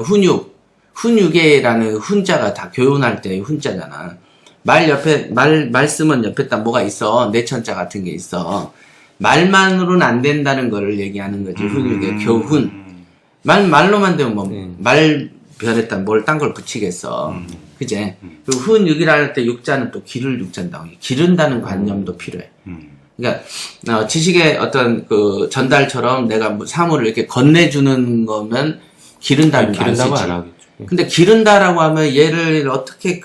훈육에라는 훈자가 다 교훈할 때의 훈자잖아. 말씀은 옆에다 뭐가 있어. 내천자 같은 게 있어. 말만으로는 안 된다는 거를 얘기하는 거지. 훈육의 교훈. 말로만 되면 말 별에다 뭘 딴 걸 붙이겠어. 그제? 그리고 훈육이라 할 때 육자는 또 기를 육자인다고. 기른다는 관념도 필요해. 그러니까, 지식의 어떤 그 전달처럼 내가 사물을 이렇게 건네주는 거면 기른다는 거 안 쓰지. 근데 기른다라고 하면 얘를 어떻게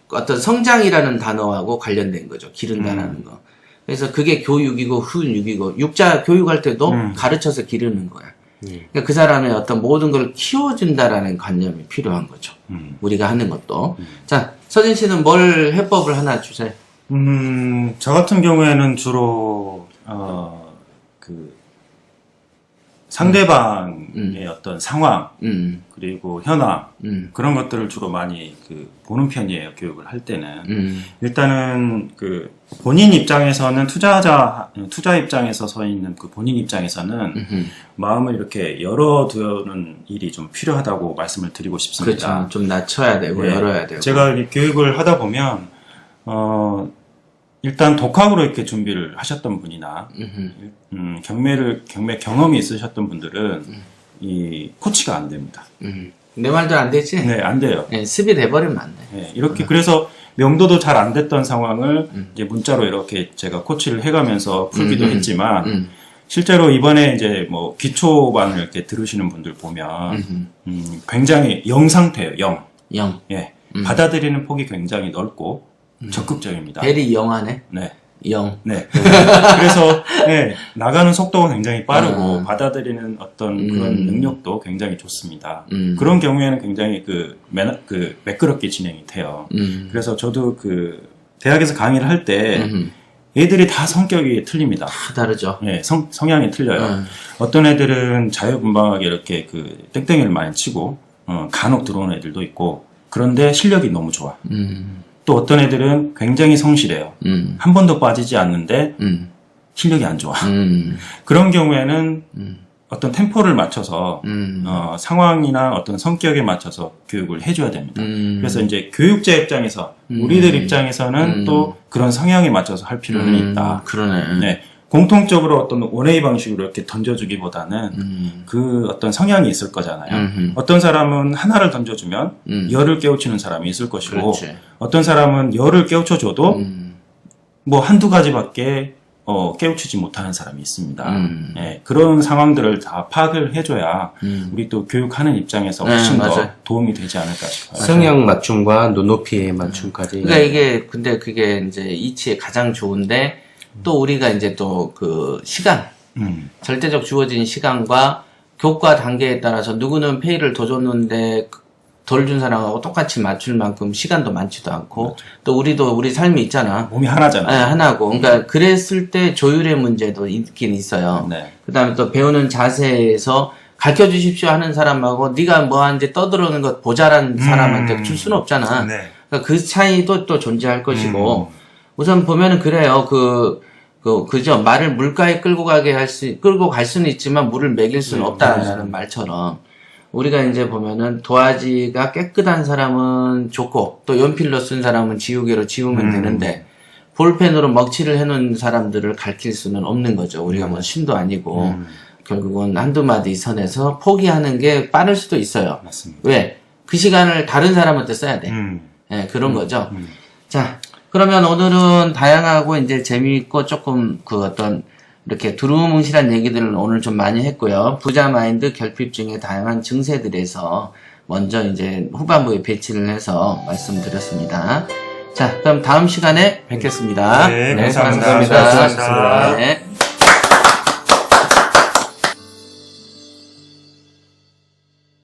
어떤 성장이라는 단어하고 관련된 거죠. 기른다라는 거. 그래서 그게 교육이고 훈육이고, 육자 교육할 때도 가르쳐서 기르는 거야. 그러니까 그 사람의 어떤 모든 걸 키워준다라는 관념이 필요한 거죠. 우리가 하는 것도. 자, 서진 씨는 뭘 해법을 하나 주세요. 저 같은 경우에는 주로, 상대방의 어떤 상황, 그리고 현황, 그런 것들을 주로 많이 보는 편이에요, 교육을 할 때는. 일단은 본인 입장에서는 투자 입장에서 서 있는 본인 입장에서는 마음을 이렇게 열어두는 일이 좀 필요하다고 말씀을 드리고 싶습니다. 그렇죠. 좀 낮춰야 되고, 열어야 되고. 제가 이 교육을 하다 보면, 일단 독학으로 이렇게 준비를 하셨던 분이나 경매 경험이 있으셨던 분들은 이 코치가 안 됩니다. 내 말도 안 되지? 네, 안 돼요. 네, 습이 돼버리면 안 돼. 네, 이렇게 그래서 명도도 잘 안 됐던 상황을 이제 문자로 이렇게 제가 코치를 해가면서 풀기도 했지만 실제로 이번에 이제 뭐 기초반을 이렇게 들으시는 분들 보면 굉장히 영 상태예요. 영. 예, 받아들이는 폭이 굉장히 넓고 적극적입니다. 대리 영하네. 네. 영. 네. 그래서 네, 나가는 속도가 굉장히 빠르고 받아들이는 어떤 그런 능력도 굉장히 좋습니다. 그런 경우에는 굉장히 매끄럽게 진행이 돼요. 그래서 저도 대학에서 강의를 할 때 애들이 다 성격이 틀립니다. 다 다르죠. 네, 성향이 틀려요. 어떤 애들은 자유분방하게 이렇게 땡땡이를 많이 치고 간혹 들어오는 애들도 있고 그런데 실력이 너무 좋아. 또 어떤 애들은 굉장히 성실해요. 한 번도 빠지지 않는데 실력이 안 좋아. 그런 경우에는 어떤 템포를 맞춰서 상황이나 어떤 성격에 맞춰서 교육을 해줘야 됩니다. 그래서 이제 교육자 입장에서 우리들 입장에서는 또 그런 성향에 맞춰서 할 필요는 있다. 그러네. 네. 공통적으로 어떤 원웨이 방식으로 이렇게 던져주기보다는 그 어떤 성향이 있을 거잖아요. 어떤 사람은 하나를 던져주면 열을 깨우치는 사람이 있을 것이고 그렇지. 어떤 사람은 열을 깨우쳐줘도 뭐 한두 가지밖에 깨우치지 못하는 사람이 있습니다. 네, 그런 상황들을 다 파악을 해줘야 우리 또 교육하는 입장에서 훨씬 더 도움이 되지 않을까 싶어요. 성향 맞춤과 눈높이의 맞춤까지. 그러니까 근데 그게 이제 이치에 가장 좋은데 또 우리가 이제 또 시간, 절대적 주어진 시간과 교과 단계에 따라서 누구는 페이를 더 줬는데 덜 준 사람하고 똑같이 맞출 만큼 시간도 많지도 않고 또 우리 삶이 있잖아. 몸이 하나잖아. 네, 하나고. 그러니까 그랬을 때 조율의 문제도 있긴 있어요. 네. 그다음에 또 배우는 자세에서 가르쳐 주십시오 하는 사람하고 네가 뭐 하는지 떠들어오는 것 모자란 사람한테 줄 수는 없잖아. 네. 그러니까 그 차이도 또 존재할 것이고 우선 보면은 그래요. 그죠. 말을 물가에 끌고 갈 수는 있지만 물을 먹일 수는 없다라는 말처럼 우리가 이제 보면은 도화지가 깨끗한 사람은 좋고 또 연필로 쓴 사람은 지우개로 지우면 되는데 볼펜으로 먹칠을 해놓은 사람들을 가르칠 수는 없는 거죠. 우리가 뭐 신도 아니고 결국은 한두 마디 선에서 포기하는 게 빠를 수도 있어요. 맞습니다. 왜? 그 시간을 다른 사람한테 써야 돼. 네, 그런 거죠. 자, 그러면 오늘은 다양하고 이제 재미있고 조금 이렇게 두루뭉실한 얘기들을 오늘 좀 많이 했고요. 부자 마인드 결핍증의 다양한 증세들에서 먼저 이제 후반부에 배치를 해서 말씀드렸습니다. 자, 그럼 다음 시간에 뵙겠습니다. 네, 감사합니다. 수고하셨습니다. 수고하셨습니다. 네.